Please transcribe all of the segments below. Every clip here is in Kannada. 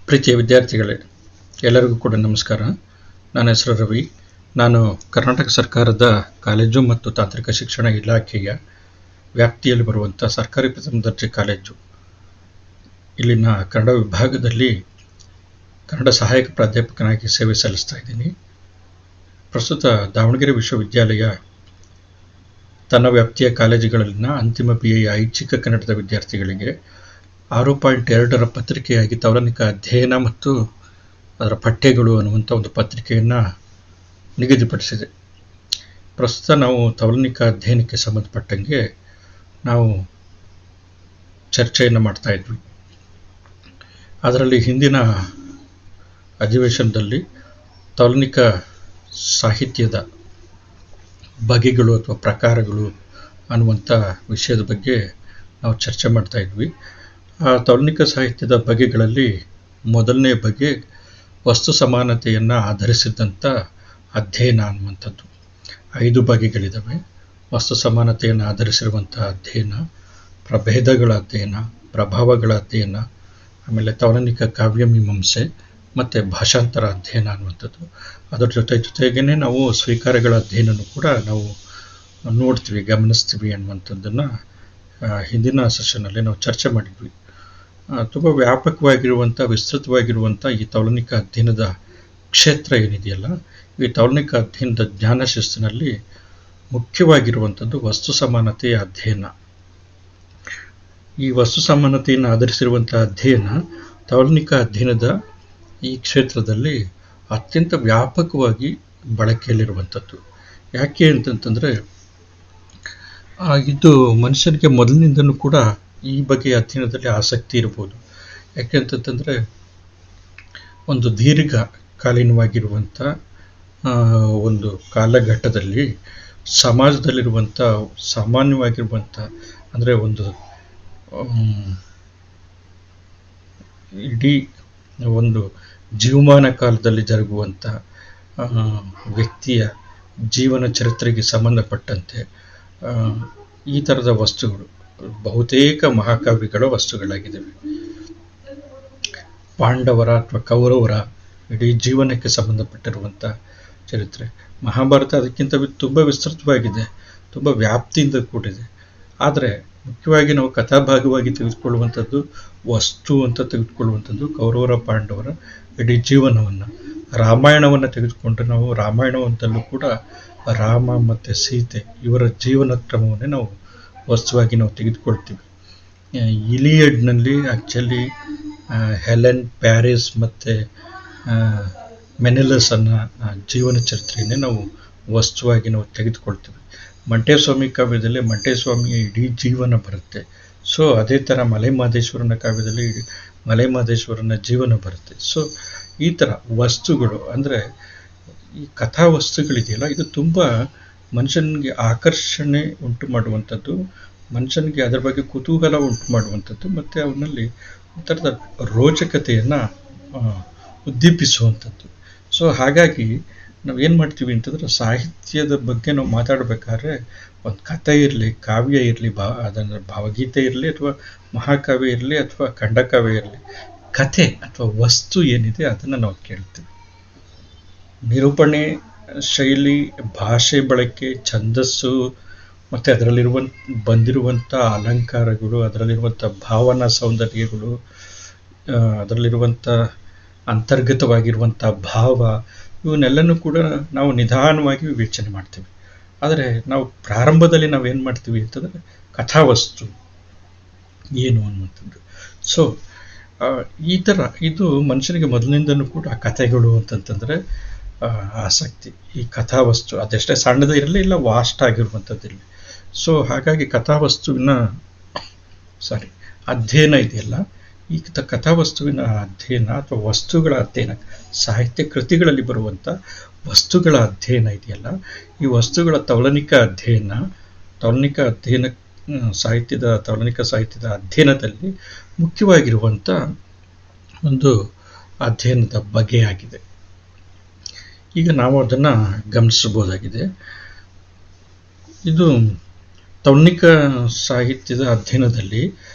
ಪ್ರೀತಿಯ ವಿದ್ಯಾರ್ಥಿಗಳೇ, ಎಲ್ಲರಿಗೂ ಕೂಡ ನಮಸ್ಕಾರ. ನನ್ನ ಹೆಸರು ರವಿ. ನಾನು ಕರ್ನಾಟಕ ಸರ್ಕಾರದ ಕಾಲೇಜು ಮತ್ತು ತಾಂತ್ರಿಕ ಶಿಕ್ಷಣ ಇಲಾಖೆಯ ವ್ಯಾಪ್ತಿಯಲ್ಲಿ ಬರುವಂಥ ಸರ್ಕಾರಿ ಪ್ರಥಮ ದರ್ಜೆ ಕಾಲೇಜು ಇಲ್ಲಿನ ಕನ್ನಡ ವಿಭಾಗದಲ್ಲಿ ಕನ್ನಡ ಸಹಾಯಕ ಪ್ರಾಧ್ಯಾಪಕನಾಗಿ ಸೇವೆ ಸಲ್ಲಿಸ್ತಾ ಇದ್ದೀನಿ. ಪ್ರಸ್ತುತ ದಾವಣಗೆರೆ ವಿಶ್ವವಿದ್ಯಾಲಯ ತನ್ನ ವ್ಯಾಪ್ತಿಯ ಕಾಲೇಜುಗಳಲ್ಲಿನ ಅಂತಿಮ BA ಐಚ್ಛಿಕ ಕನ್ನಡದ ವಿದ್ಯಾರ್ಥಿಗಳಿಗೆ 6.2ರ ಪತ್ರಿಕೆಯಾಗಿ ತೌಲನಿಕ ಅಧ್ಯಯನ ಮತ್ತು ಅದರ ಪಠ್ಯಗಳು ಅನ್ನುವಂಥ ಒಂದು ಪತ್ರಿಕೆಯನ್ನು ನಿಗದಿಪಡಿಸಿದೆ. ಪ್ರಸ್ತುತ ನಾವು ತೌಲನಿಕ ಅಧ್ಯಯನಕ್ಕೆ ಸಂಬಂಧಪಟ್ಟಂಗೆ ನಾವು ಚರ್ಚೆಯನ್ನು ಮಾಡ್ತಾ ಇದ್ವಿ. ಅದರಲ್ಲಿ ಹಿಂದಿನ ಅಧಿವೇಶನದಲ್ಲಿ ತೌಲನಿಕ ಸಾಹಿತ್ಯದ ಬಗೆಗಳು ಅಥವಾ ಪ್ರಕಾರಗಳು ಅನ್ನುವಂಥ ವಿಷಯದ ಬಗ್ಗೆ ನಾವು ಚರ್ಚೆ ಮಾಡ್ತಾ ಇದ್ವಿ. ಆ ತೌಲನಿಕ ಸಾಹಿತ್ಯದ ಬಗೆಗಳಲ್ಲಿ ಮೊದಲನೇ ಬಗೆ ವಸ್ತು ಸಮಾನತೆಯನ್ನು ಆಧರಿಸಿದಂಥ ಅಧ್ಯಯನ ಅನ್ನುವಂಥದ್ದು. 5 ಬಗೆಗಳಿದ್ದಾವೆ. ವಸ್ತು ಸಮಾನತೆಯನ್ನು ಆಧರಿಸಿರುವಂಥ ಅಧ್ಯಯನ, ಪ್ರಭೇದಗಳ ಅಧ್ಯಯನ, ಪ್ರಭಾವಗಳ ಅಧ್ಯಯನ, ಆಮೇಲೆ ತೌಲನಿಕ ಕಾವ್ಯಮೀಮಾಂಸೆ ಮತ್ತು ಭಾಷಾಂತರ ಅಧ್ಯಯನ ಅನ್ನುವಂಥದ್ದು. ಅದರ ಜೊತೆಗೇ ನಾವು ಸ್ವೀಕಾರಗಳ ಅಧ್ಯಯನನೂ ಕೂಡ ನಾವು ನೋಡ್ತೀವಿ, ಗಮನಿಸ್ತೀವಿ ಅನ್ನುವಂಥದ್ದನ್ನು ಹಿಂದಿನ ಸೆಷನ್ನಲ್ಲಿ ನಾವು ಚರ್ಚೆ ಮಾಡಿದ್ವಿ. ತುಂಬ ವ್ಯಾಪಕವಾಗಿರುವಂಥ ವಿಸ್ತೃತವಾಗಿರುವಂಥ ಈ ತೌಲನಿಕ ಅಧ್ಯಯನದ ಕ್ಷೇತ್ರ ಏನಿದೆಯಲ್ಲ, ಈ ತೌಲನಿಕ ಅಧ್ಯಯನದ ಜ್ಞಾನ ಶಿಸ್ತಿನಲ್ಲಿ ಮುಖ್ಯವಾಗಿರುವಂಥದ್ದು ವಸ್ತು ಸಮಾನತೆಯ ಅಧ್ಯಯನ. ಈ ವಸ್ತು ಸಮಾನತೆಯನ್ನು ಆಧರಿಸಿರುವಂಥ ಅಧ್ಯಯನ ತೌಲನಿಕ ಅಧ್ಯಯನದ ಈ ಕ್ಷೇತ್ರದಲ್ಲಿ ಅತ್ಯಂತ ವ್ಯಾಪಕವಾಗಿ ಬಳಕೆಯಲ್ಲಿರುವಂಥದ್ದು. ಯಾಕೆ ಅಂತಂತಂದರೆ ಇದು ಮನುಷ್ಯನಿಗೆ ಮೊದಲಿನಿಂದಲೂ ಕೂಡ ಈ ಬಗೆಯ ಅಧ್ಯಯನದಲ್ಲಿ ಆಸಕ್ತಿ ಇರ್ಬೋದು. ಯಾಕೆ ಅಂತಂತಂದರೆ ಒಂದು ದೀರ್ಘಕಾಲೀನವಾಗಿರುವಂಥ ಒಂದು ಕಾಲಘಟ್ಟದಲ್ಲಿ ಸಮಾಜದಲ್ಲಿರುವಂಥ ಸಾಮಾನ್ಯವಾಗಿರುವಂಥ ಅಂದರೆ ಒಂದು ಇಡೀ ಒಂದು ಜೀವಮಾನ ಕಾಲದಲ್ಲಿ ಜರುಗುವಂಥ ವ್ಯಕ್ತಿಯ ಜೀವನ ಚರಿತ್ರೆಗೆ ಸಂಬಂಧಪಟ್ಟಂತೆ ಈ ಥರದ ವಸ್ತುಗಳು ಬಹುತೇಕ ಮಹಾಕಾವ್ಯಗಳ ವಸ್ತುಗಳಾಗಿದ್ದಾವೆ. ಪಾಂಡವರ ಅಥವಾ ಕೌರವರ ಇಡೀ ಜೀವನಕ್ಕೆ ಸಂಬಂಧಪಟ್ಟಿರುವಂಥ ಚರಿತ್ರೆ. ಮಹಾಭಾರತ ಅದಕ್ಕಿಂತ ತುಂಬ ವಿಸ್ತೃತವಾಗಿದೆ, ತುಂಬ ವ್ಯಾಪ್ತಿಯಿಂದ ಕೂಡಿದೆ. ಆದರೆ ಮುಖ್ಯವಾಗಿ ನಾವು ಕಥಾಭಾಗವಾಗಿ ತೆಗೆದುಕೊಳ್ಳುವಂಥದ್ದು, ವಸ್ತು ಅಂತ ತೆಗೆದುಕೊಳ್ಳುವಂಥದ್ದು ಕೌರವರ ಪಾಂಡವರ ಇಡೀ ಜೀವನವನ್ನು. ರಾಮಾಯಣವನ್ನು ತೆಗೆದುಕೊಂಡ್ರೆ ನಾವು ರಾಮಾಯಣವಂತಲ್ಲೂ ಕೂಡ ರಾಮ ಮತ್ತು ಸೀತೆ ಇವರ ಜೀವನ ಕ್ರಮವನ್ನೇ ನಾವು ವಸ್ತುವಾಗಿ ನಾವು ತೆಗೆದುಕೊಳ್ತೀವಿ. ಇಲಿಯಡ್ನಲ್ಲಿ ಆ್ಯಕ್ಚುಲಿ ಹೆಲೆನ್, ಪ್ಯಾರಿಸ್ ಮತ್ತು ಮೆನೆಲಸನ್ನ ಜೀವನ ಚರಿತ್ರೆಯನ್ನೇ ನಾವು ವಸ್ತುವಾಗಿ ನಾವು ತೆಗೆದುಕೊಳ್ತೀವಿ. ಮಂಟೇಸ್ವಾಮಿ ಕಾವ್ಯದಲ್ಲಿ ಮಂಟೇಸ್ವಾಮಿಯ ಇಡೀ ಜೀವನ ಬರುತ್ತೆ. ಸೊ ಅದೇ ಥರ ಮಲೆಮಹದೇಶ್ವರನ ಕಾವ್ಯದಲ್ಲಿ ಮಲೆಮಹದೇಶ್ವರನ ಜೀವನ ಬರುತ್ತೆ. ಸೊ ಈ ಥರ ವಸ್ತುಗಳು ಅಂದರೆ ಈ ಕಥಾವಸ್ತುಗಳಿದೆಯಲ್ಲ, ಇದು ತುಂಬ ಮನುಷ್ಯನಿಗೆ ಆಕರ್ಷಣೆ ಉಂಟು ಮಾಡುವಂಥದ್ದು, ಮನುಷ್ಯನಿಗೆ ಅದರ ಬಗ್ಗೆ ಕುತೂಹಲ ಉಂಟು ಮಾಡುವಂಥದ್ದು ಮತ್ತು ಅವನಲ್ಲಿ ಒಂಥರದ ರೋಚಕತೆಯನ್ನು ಉದ್ದೀಪಿಸುವಂಥದ್ದು. ಸೊ ಹಾಗಾಗಿ ನಾವು ಏನು ಮಾಡ್ತೀವಿ ಅಂತಂದರೆ, ಸಾಹಿತ್ಯದ ಬಗ್ಗೆ ನಾವು ಮಾತಾಡಬೇಕಾದ್ರೆ ಒಂದು ಕಥೆ ಇರಲಿ, ಕಾವ್ಯ ಇರಲಿ, ಅದನ್ನು ಭಾವಗೀತೆ ಇರಲಿ ಅಥವಾ ಮಹಾಕಾವ್ಯ ಇರಲಿ ಅಥವಾ ಖಂಡಕಾವ್ಯ ಇರಲಿ, ಕಥೆ ಅಥವಾ ವಸ್ತು ಏನಿದೆ ಅದನ್ನು ನಾವು ಕೇಳ್ತೀವಿ. ನಿರೂಪಣೆ ಶೈಲಿ, ಭಾಷೆ ಬಳಕೆ, ಛಂದಸ್ಸು ಮತ್ತು ಬಂದಿರುವಂಥ ಅಲಂಕಾರಗಳು, ಅದರಲ್ಲಿರುವಂಥ ಭಾವನಾ ಸೌಂದರ್ಯಗಳು, ಅದರಲ್ಲಿರುವಂಥ ಅಂತರ್ಗತವಾಗಿರುವಂಥ ಭಾವ, ಇವನ್ನೆಲ್ಲನೂ ಕೂಡ ನಾವು ನಿಧಾನವಾಗಿ ವಿವೇಚನೆ ಮಾಡ್ತೀವಿ. ಆದರೆ ನಾವು ಪ್ರಾರಂಭದಲ್ಲಿ ನಾವೇನು ಮಾಡ್ತೀವಿ ಅಂತಂದರೆ ಕಥಾವಸ್ತು ಏನು ಅನ್ನುವಂಥದ್ದು. ಸೊ ಈ ಥರ ಇದು ಮನುಷ್ಯನಿಗೆ ಮೊದಲಿನಿಂದಲೂ ಕೂಡ ಕಥೆಗಳು ಅಂತಂತಂದರೆ ಆಸಕ್ತಿ. ಈ ಕಥಾವಸ್ತು ಅದೆಷ್ಟೇ ಸಣ್ಣದೇ ಇರಲಿ, ಇಲ್ಲ ವಾಸ್ಟ್ ಆಗಿರುವಂಥದ್ದಿರಲಿ. ಸೊ ಹಾಗಾಗಿ ಕಥಾವಸ್ತುವಿನ ಅಧ್ಯಯನ ಇದೆಯಲ್ಲ, ಈ ಕಥಾವಸ್ತುವಿನ ಅಧ್ಯಯನ ಅಥವಾ ವಸ್ತುಗಳ ಅಧ್ಯಯನ, ಸಾಹಿತ್ಯ ಕೃತಿಗಳಲ್ಲಿ ಬರುವಂಥ ವಸ್ತುಗಳ ಅಧ್ಯಯನ ಇದೆಯಲ್ಲ, ಈ ವಸ್ತುಗಳ ತೌಲನಿಕ ಅಧ್ಯಯನ ತೌಲನಿಕ ಸಾಹಿತ್ಯದ ಅಧ್ಯಯನದಲ್ಲಿ ಮುಖ್ಯವಾಗಿರುವಂಥ ಒಂದು ಅಧ್ಯಯನದ ಬಗೆಯಾಗಿದೆ. ಈಗ ನಾವು ಅದನ್ನು ಗಮನಿಸಬಹುದಾಗಿದೆ. ಇದು ತೌಲನಿಕ ಸಾಹಿತ್ಯದ ಅಧ್ಯಯನದಲ್ಲಿ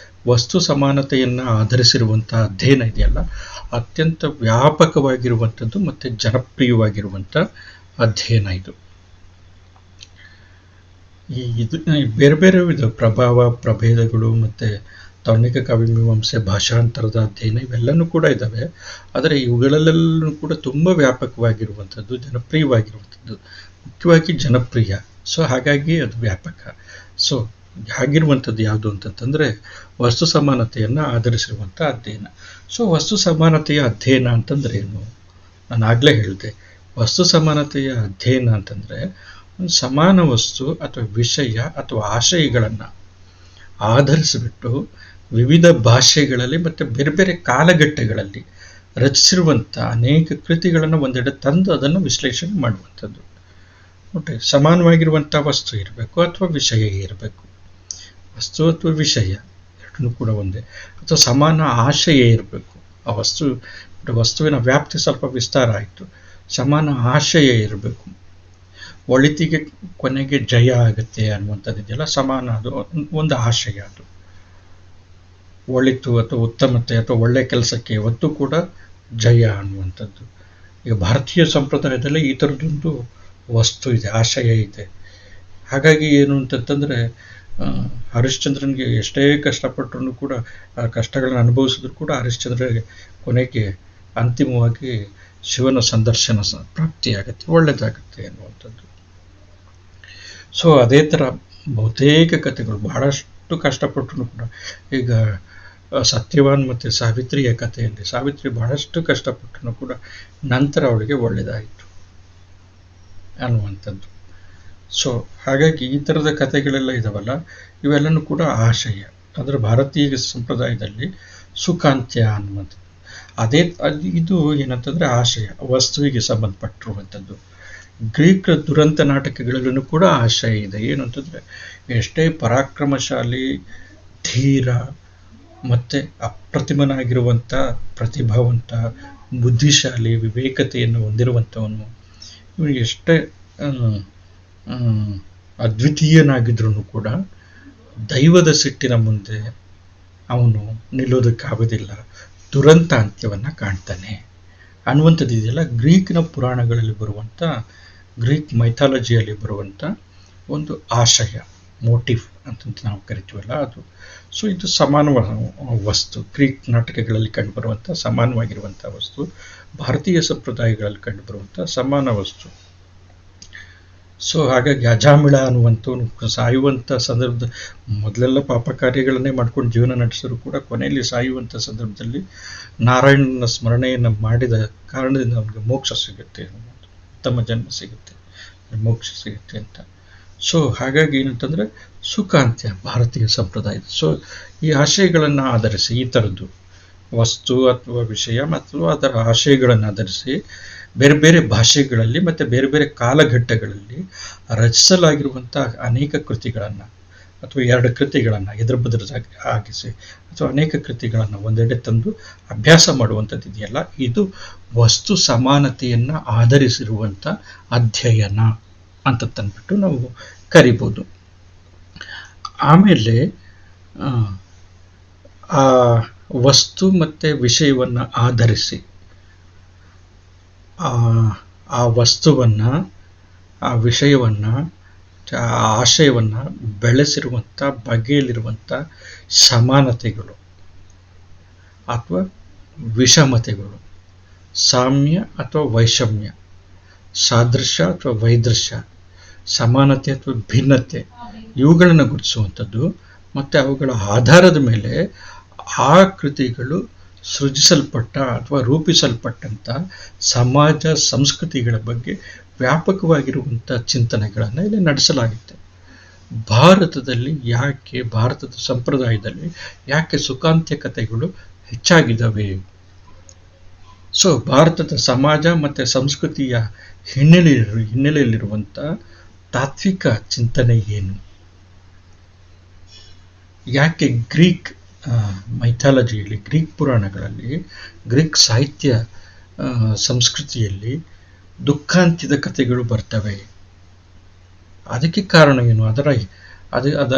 ವಸ್ತು ಸಮಾನತೆಯನ್ನು ಆಧರಿಸಿರುವಂಥ ಅಧ್ಯಯನ ಇದೆಯಲ್ಲ, ಅತ್ಯಂತ ವ್ಯಾಪಕವಾಗಿರುವಂಥದ್ದು ಮತ್ತು ಜನಪ್ರಿಯವಾಗಿರುವಂಥ ಅಧ್ಯಯನ ಇದು. ಇದು ಬೇರೆ ಬೇರೆ ವಿಧ ಪ್ರಭಾವ, ಪ್ರಭೇದಗಳು ಮತ್ತು ತಾರ್ಕಿಕ ಕಾವ್ಯಮೀಮಾಂಸೆ, ಭಾಷಾಂತರದ ಅಧ್ಯಯನ ಇವೆಲ್ಲವೂ ಕೂಡ ಇದ್ದಾವೆ. ಆದರೆ ಇವುಗಳಲ್ಲೆಲ್ಲೂ ಕೂಡ ತುಂಬ ವ್ಯಾಪಕವಾಗಿರುವಂಥದ್ದು, ಜನಪ್ರಿಯವಾಗಿರುವಂಥದ್ದು, ಮುಖ್ಯವಾಗಿ ಜನಪ್ರಿಯ. ಸೊ ಹಾಗಾಗಿ ಅದು ವ್ಯಾಪಕ. ಸೊ ಹಾಗಿರುವಂಥದ್ದು ಯಾವುದು ಅಂತಂತಂದರೆ ವಸ್ತು ಸಮಾನತೆಯನ್ನು ಆಧರಿಸಿರುವಂಥ ಅಧ್ಯಯನ. ಸೊ ವಸ್ತು ಸಮಾನತೆಯ ಅಧ್ಯಯನ ಅಂತಂದರೆ ಏನು? ನಾನು ಆಗಲೇ ಹೇಳಿದೆ, ವಸ್ತು ಸಮಾನತೆಯ ಅಧ್ಯಯನ ಅಂತಂದರೆ ಒಂದು ಸಮಾನ ವಸ್ತು ಅಥವಾ ವಿಷಯ ಅಥವಾ ಆಶಯಗಳನ್ನು ಆಧರಿಸಿಬಿಟ್ಟು ವಿವಿಧ ಭಾಷೆಗಳಲ್ಲಿ ಮತ್ತು ಬೇರೆ ಬೇರೆ ಕಾಲಘಟ್ಟಗಳಲ್ಲಿ ರಚಿಸಿರುವಂಥ ಅನೇಕ ಕೃತಿಗಳನ್ನು ಒಂದೆಡೆ ತಂದು ಅದನ್ನು ವಿಶ್ಲೇಷಣೆ ಮಾಡುವಂಥದ್ದು. ನೋಡಿ, ಸಮಾನವಾಗಿರುವಂಥ ವಸ್ತು ಇರಬೇಕು ಅಥವಾ ವಿಷಯ ಇರಬೇಕು. ವಸ್ತು ಅಥವಾ ವಿಷಯ ಎರಡನ್ನೂ ಕೂಡ ಒಂದೇ. ಅಥವಾ ಸಮಾನ ಆಶಯ ಇರಬೇಕು. ಆ ವಸ್ತುವಿನ ವ್ಯಾಪ್ತಿ ಸ್ವಲ್ಪ ವಿಸ್ತಾರ ಆಯಿತು. ಸಮಾನ ಆಶಯ ಇರಬೇಕು. ಒಳಿತಿಗೆ ಕೊನೆಗೆ ಜಯ ಆಗುತ್ತೆ ಅನ್ನುವಂಥದ್ದು ಇದೆಯಲ್ಲ, ಸಮಾನ, ಅದು ಒಂದು ಆಶಯ. ಅದು ಒಳಿತು ಅಥವಾ ಉತ್ತಮತೆ ಅಥವಾ ಒಳ್ಳೆಯ ಕೆಲಸಕ್ಕೆ ಯಾವತ್ತೂ ಕೂಡ ಜಯ ಅನ್ನುವಂಥದ್ದು. ಈಗ ಭಾರತೀಯ ಸಂಪ್ರದಾಯದಲ್ಲಿ ಈ ಥರದ್ದೊಂದು ವಸ್ತು ಇದೆ, ಆಶಯ ಇದೆ. ಹಾಗಾಗಿ ಏನು ಅಂತಂತಂದರೆ ಹರಿಶ್ಚಂದ್ರನಿಗೆ ಎಷ್ಟೇ ಕಷ್ಟಪಟ್ಟರೂ ಕೂಡ, ಆ ಕಷ್ಟಗಳನ್ನು ಅನುಭವಿಸಿದ್ರು ಕೂಡ ಹರಿಶ್ಚಂದ್ರನಿಗೆ ಕೊನೆಗೆ ಅಂತಿಮವಾಗಿ ಶಿವನ ಸಂದರ್ಶನ ಪ್ರಾಪ್ತಿಯಾಗತ್ತೆ, ಒಳ್ಳೆಯದಾಗತ್ತೆ ಅನ್ನುವಂಥದ್ದು. ಸೊ ಅದೇ ಥರ ಬಹುತೇಕ ಕಥೆಗಳು ಬಹಳಷ್ಟು ಕಷ್ಟಪಟ್ಟರು ಕೂಡ, ಈಗ ಸತ್ಯವಾನ್ ಮತ್ತು ಸಾವಿತ್ರಿಯ ಕಥೆಯಲ್ಲಿ ಸಾವಿತ್ರಿ ಬಹಳಷ್ಟು ಕಷ್ಟಪಟ್ಟರು ಕೂಡ ನಂತರ ಅವಳಿಗೆ ಒಳ್ಳೆಯದಾಯಿತು ಅನ್ನುವಂಥದ್ದು. ಸೊ ಹಾಗಾಗಿ ಈ ಥರದ ಕಥೆಗಳೆಲ್ಲ ಇದಾವಲ್ಲ, ಇವೆಲ್ಲನೂ ಕೂಡ ಆಶಯ. ಅಂದರೆ ಭಾರತೀಯ ಸಂಪ್ರದಾಯದಲ್ಲಿ ಸುಖಾಂತ್ಯ ಅನ್ನುವಂಥದ್ದು ಇದು ಏನಂತಂದರೆ ಆಶಯ, ವಸ್ತುವಿಗೆ ಸಂಬಂಧಪಟ್ಟಿರುವಂಥದ್ದು. ಗ್ರೀಕ್ ದುರಂತ ನಾಟಕಗಳಲ್ಲೂ ಕೂಡ ಆಶಯ ಇದೆ. ಏನು ಅಂತಂದರೆ ಎಷ್ಟೇ ಪರಾಕ್ರಮಶಾಲಿ, ಧೀರ ಮತ್ತು ಅಪ್ರತಿಮನಾಗಿರುವಂಥ, ಪ್ರತಿಭಾವಂತ, ಬುದ್ಧಿಶಾಲಿ, ವಿವೇಕತೆಯನ್ನು ಹೊಂದಿರುವಂಥವನು, ಇವನು ಎಷ್ಟೇ ಅದ್ವಿತೀಯನಾಗಿದ್ರೂ ಕೂಡ ದೈವದ ಸಿಟ್ಟಿನ ಮುಂದೆ ಅವನು ನಿಲ್ಲೋದಕ್ಕಾಗೋದಿಲ್ಲ, ದುರಂತ ಅಂತ್ಯವನ್ನು ಕಾಣ್ತಾನೆ ಅನ್ನುವಂಥದ್ದು ಇದೆಯಲ್ಲ, ಗ್ರೀಕ್ನ ಪುರಾಣಗಳಲ್ಲಿ ಬರುವಂಥ, ಗ್ರೀಕ್ ಮೈಥಾಲಜಿಯಲ್ಲಿ ಬರುವಂಥ ಒಂದು ಆಶಯ, ಮೋಟಿವ್ ಅಂತಂತ ನಾವು ಕರಿತೀವಲ್ಲ ಅದು. ಸೊ ಇದು ಸಮಾನ ವಸ್ತು. ಗ್ರೀಕ್ ನಾಟಕಗಳಲ್ಲಿ ಕಂಡುಬರುವಂಥ ಸಮಾನವಾಗಿರುವಂಥ ವಸ್ತು, ಭಾರತೀಯ ಸಂಪ್ರದಾಯಗಳಲ್ಲಿ ಕಂಡುಬರುವಂಥ ಸಮಾನ ವಸ್ತು. ಸೊ ಹಾಗಾಗಿ ಅಜಾಮಿಳ ಅನ್ನುವಂಥವನು ಸಾಯುವಂಥ ಸಂದರ್ಭದ ಮೊದಲೆಲ್ಲ ಪಾಪ ಕಾರ್ಯಗಳನ್ನೇ ಮಾಡ್ಕೊಂಡು ಜೀವನ ನಡೆಸಿದ್ರು ಕೂಡ ಕೊನೆಯಲ್ಲಿ ಸಾಯುವಂಥ ಸಂದರ್ಭದಲ್ಲಿ ನಾರಾಯಣನ ಸ್ಮರಣೆಯನ್ನು ಮಾಡಿದ ಕಾರಣದಿಂದ ಅವನಿಗೆ ಮೋಕ್ಷ ಸಿಗುತ್ತೆ, ಉತ್ತಮ ಜನ್ಮ ಸಿಗುತ್ತೆ, ಮೋಕ್ಷ ಸಿಗುತ್ತೆ ಅಂತ. ಸೊ ಹಾಗಾಗಿ ಏನಂತಂದರೆ ಸುಖಾಂತ್ಯ ಭಾರತೀಯ ಸಂಪ್ರದಾಯದ. ಸೊ ಈ ಆಶಯಗಳನ್ನು ಆಧರಿಸಿ, ಈ ಥರದ್ದು ವಸ್ತು ಅಥವಾ ವಿಷಯ ಮತ್ತು ಅದರ ಆಶಯಗಳನ್ನು ಆಧರಿಸಿ ಬೇರೆ ಬೇರೆ ಭಾಷೆಗಳಲ್ಲಿ ಮತ್ತು ಬೇರೆ ಬೇರೆ ಕಾಲಘಟ್ಟಗಳಲ್ಲಿ ರಚಿಸಲಾಗಿರುವಂಥ ಅನೇಕ ಕೃತಿಗಳನ್ನು ಅಥವಾ ಎರಡು ಕೃತಿಗಳನ್ನು ಎದುರು ಆಗಿಸಿ ಅಥವಾ ಅನೇಕ ಕೃತಿಗಳನ್ನು ಒಂದೆಡೆ ತಂದು ಅಭ್ಯಾಸ ಮಾಡುವಂಥದ್ದು ಇದೆಯಲ್ಲ, ಇದು ವಸ್ತು ಸಮಾನತೆಯನ್ನು ಆಧರಿಸಿರುವಂಥ ಅಧ್ಯಯನ ಅಂತ ತಂದ್ಬಿಟ್ಟು ನಾವು ಕರಿಬೋದು. ಆಮೇಲೆ ಆ ವಸ್ತು ಮತ್ತು ವಿಷಯವನ್ನು ಆಧರಿಸಿ ಆ ವಸ್ತುವನ್ನು, ಆ ವಿಷಯವನ್ನು, ಆ ಆಶಯವನ್ನು ಬೆಳೆಸಿರುವಂಥ ಬಗೆಯಲ್ಲಿರುವಂಥ ಸಮಾನತೆಗಳು ಅಥವಾ ವಿಷಮತೆಗಳು, ಸಾಮ್ಯ ಅಥವಾ ವೈಷಮ್ಯ, ಸಾದೃಶ್ಯ ಅಥವಾ ವೈದೃಶ್ಯ, ಸಮಾನತೆ ಅಥವಾ ಭಿನ್ನತೆ, ಇವುಗಳನ್ನು ಗುರುತಿಸುವಂಥದ್ದು. ಮತ್ತು ಅವುಗಳ ಆಧಾರದ ಮೇಲೆ ಆ ಕೃತಿಗಳು ಸೃಜಿಸಲ್ಪಟ್ಟ ಅಥವಾ ರೂಪಿಸಲ್ಪಟ್ಟಂಥ ಸಮಾಜ ಸಂಸ್ಕೃತಿಗಳ ಬಗ್ಗೆ ವ್ಯಾಪಕವಾಗಿರುವಂಥ ಚಿಂತನೆಗಳನ್ನು ಇಲ್ಲಿ ನಡೆಸಲಾಗುತ್ತೆ. ಭಾರತದಲ್ಲಿ ಯಾಕೆ, ಭಾರತದ ಸಂಪ್ರದಾಯದಲ್ಲಿ ಯಾಕೆ ಸುಖಾಂತ್ಯ ಕಥೆಗಳು ಹೆಚ್ಚಾಗಿದ್ದಾವೆ? ಸೊ ಭಾರತದ ಸಮಾಜ ಮತ್ತು ಸಂಸ್ಕೃತಿಯ ಹಿನ್ನೆಲೆಯಲ್ಲಿರುವಂಥ ತಾತ್ವಿಕ ಚಿಂತನೆ ಏನು? ಯಾಕೆ ಗ್ರೀಕ್ ಮೈಥಾಲಜಿಯಲ್ಲಿ, ಗ್ರೀಕ್ ಪುರಾಣಗಳಲ್ಲಿ, ಗ್ರೀಕ್ ಸಾಹಿತ್ಯ ಸಂಸ್ಕೃತಿಯಲ್ಲಿ ದುಃಖಾಂತ್ಯದ ಕಥೆಗಳು ಬರ್ತವೆ? ಅದಕ್ಕೆ ಕಾರಣ ಏನು? ಅದು ಅದ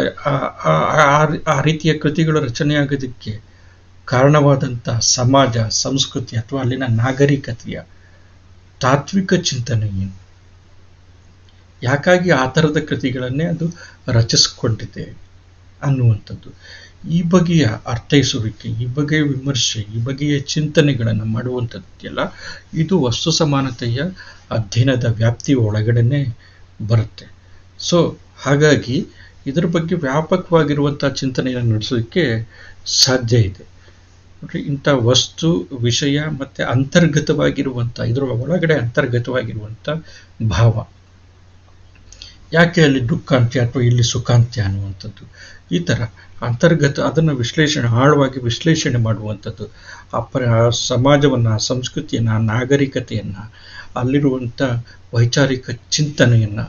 ಆ ರೀತಿಯ ಕೃತಿಗಳು ರಚನೆಯಾಗೋದಕ್ಕೆ ಕಾರಣವಾದಂಥ ಸಮಾಜ, ಸಂಸ್ಕೃತಿ ಅಥವಾ ಅಲ್ಲಿನ ನಾಗರಿಕತೆಯ ತಾತ್ವಿಕ ಚಿಂತನೆ ಏನು, ಯಾಕಾಗಿ ಆ ಥರದ ಕೃತಿಗಳನ್ನೇ ಅದು ರಚಿಸ್ಕೊಂಡಿದೆ ಅನ್ನುವಂಥದ್ದು. ಈ ಬಗೆಯ ಅರ್ಥೈಸುವಿಕೆ, ಈ ಬಗೆಯ ವಿಮರ್ಶೆ, ಈ ಬಗೆಯ ಚಿಂತನೆಗಳನ್ನು ಮಾಡುವಂಥದ್ದೆಲ್ಲ ಇದು ವಸ್ತು ಸಮಾನತೆಯ ಅಧ್ಯಯನದ ವ್ಯಾಪ್ತಿಯ ಒಳಗಡೆನೆ ಬರುತ್ತೆ. ಸೊ ಹಾಗಾಗಿ ಇದರ ಬಗ್ಗೆ ವ್ಯಾಪಕವಾಗಿರುವಂಥ ಚಿಂತನೆಯನ್ನು ನಡೆಸೋದಕ್ಕೆ ಸಾಧ್ಯ ಇದೆ. ನೋಡ್ರಿ, ಇಂಥ ವಸ್ತು, ವಿಷಯ ಮತ್ತು ಅಂತರ್ಗತವಾಗಿರುವಂಥ, ಇದರ ಒಳಗಡೆ ಅಂತರ್ಗತವಾಗಿರುವಂಥ ಭಾವ, ಯಾಕೆ ಅಲ್ಲಿ ದುಃಖಾಂತ್ಯ ಅಥವಾ ಇಲ್ಲಿ ಸುಖಾಂತ್ಯ ಅನ್ನುವಂಥದ್ದು, ಈ ಥರ ಅಂತರ್ಗತ ಅದನ್ನು ಆಳವಾಗಿ ವಿಶ್ಲೇಷಣೆ ಮಾಡುವಂಥದ್ದು, ಆ ಸಮಾಜವನ್ನು, ಆ ಸಂಸ್ಕೃತಿಯನ್ನು, ಆ ನಾಗರಿಕತೆಯನ್ನು, ಅಲ್ಲಿರುವಂಥ ವೈಚಾರಿಕ ಚಿಂತನೆಯನ್ನು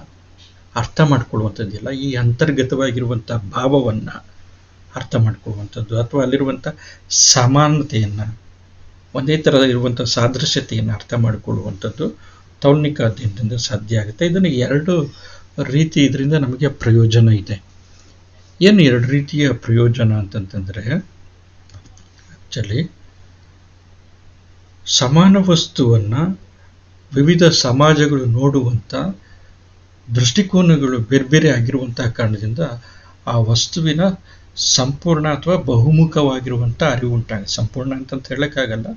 ಅರ್ಥ ಮಾಡ್ಕೊಳ್ಳುವಂಥದ್ದಿಲ್ಲ, ಈ ಅಂತರ್ಗತವಾಗಿರುವಂಥ ಭಾವವನ್ನು ಅರ್ಥ ಮಾಡ್ಕೊಳ್ಳುವಂಥದ್ದು, ಅಥವಾ ಅಲ್ಲಿರುವಂಥ ಸಮಾನತೆಯನ್ನು, ಒಂದೇ ಥರದ ಇರುವಂಥ ಸಾದೃಶ್ಯತೆಯನ್ನು ಅರ್ಥ ಮಾಡಿಕೊಳ್ಳುವಂಥದ್ದು ತೌಲ್ನಿಕ ಅಧ್ಯಯನದಿಂದ ಸಾಧ್ಯ ಆಗುತ್ತೆ. ಇದನ್ನು ಎರಡು ರೀತಿ ಇದರಿಂದ ನಮಗೆ ಪ್ರಯೋಜನ ಇದೆ. ಏನು ಎರಡು ರೀತಿಯ ಪ್ರಯೋಜನ ಅಂತಂತಂದರೆ, ಆ್ಯಕ್ಚುಲಿ ಸಮಾನ ವಸ್ತುವನ್ನು ವಿವಿಧ ಸಮಾಜಗಳು ನೋಡುವಂಥ ದೃಷ್ಟಿಕೋನಗಳು ಬೇರೆ ಬೇರೆ ಆಗಿರುವಂಥ ಕಾರಣದಿಂದ ಆ ವಸ್ತುವಿನ ಸಂಪೂರ್ಣ ಅಥವಾ ಬಹುಮುಖವಾಗಿರುವಂಥ ಅರಿವು ಉಂಟಾಗುತ್ತೆ. ಸಂಪೂರ್ಣ ಅಂತಂತ ಹೇಳೋಕ್ಕಾಗಲ್ಲ,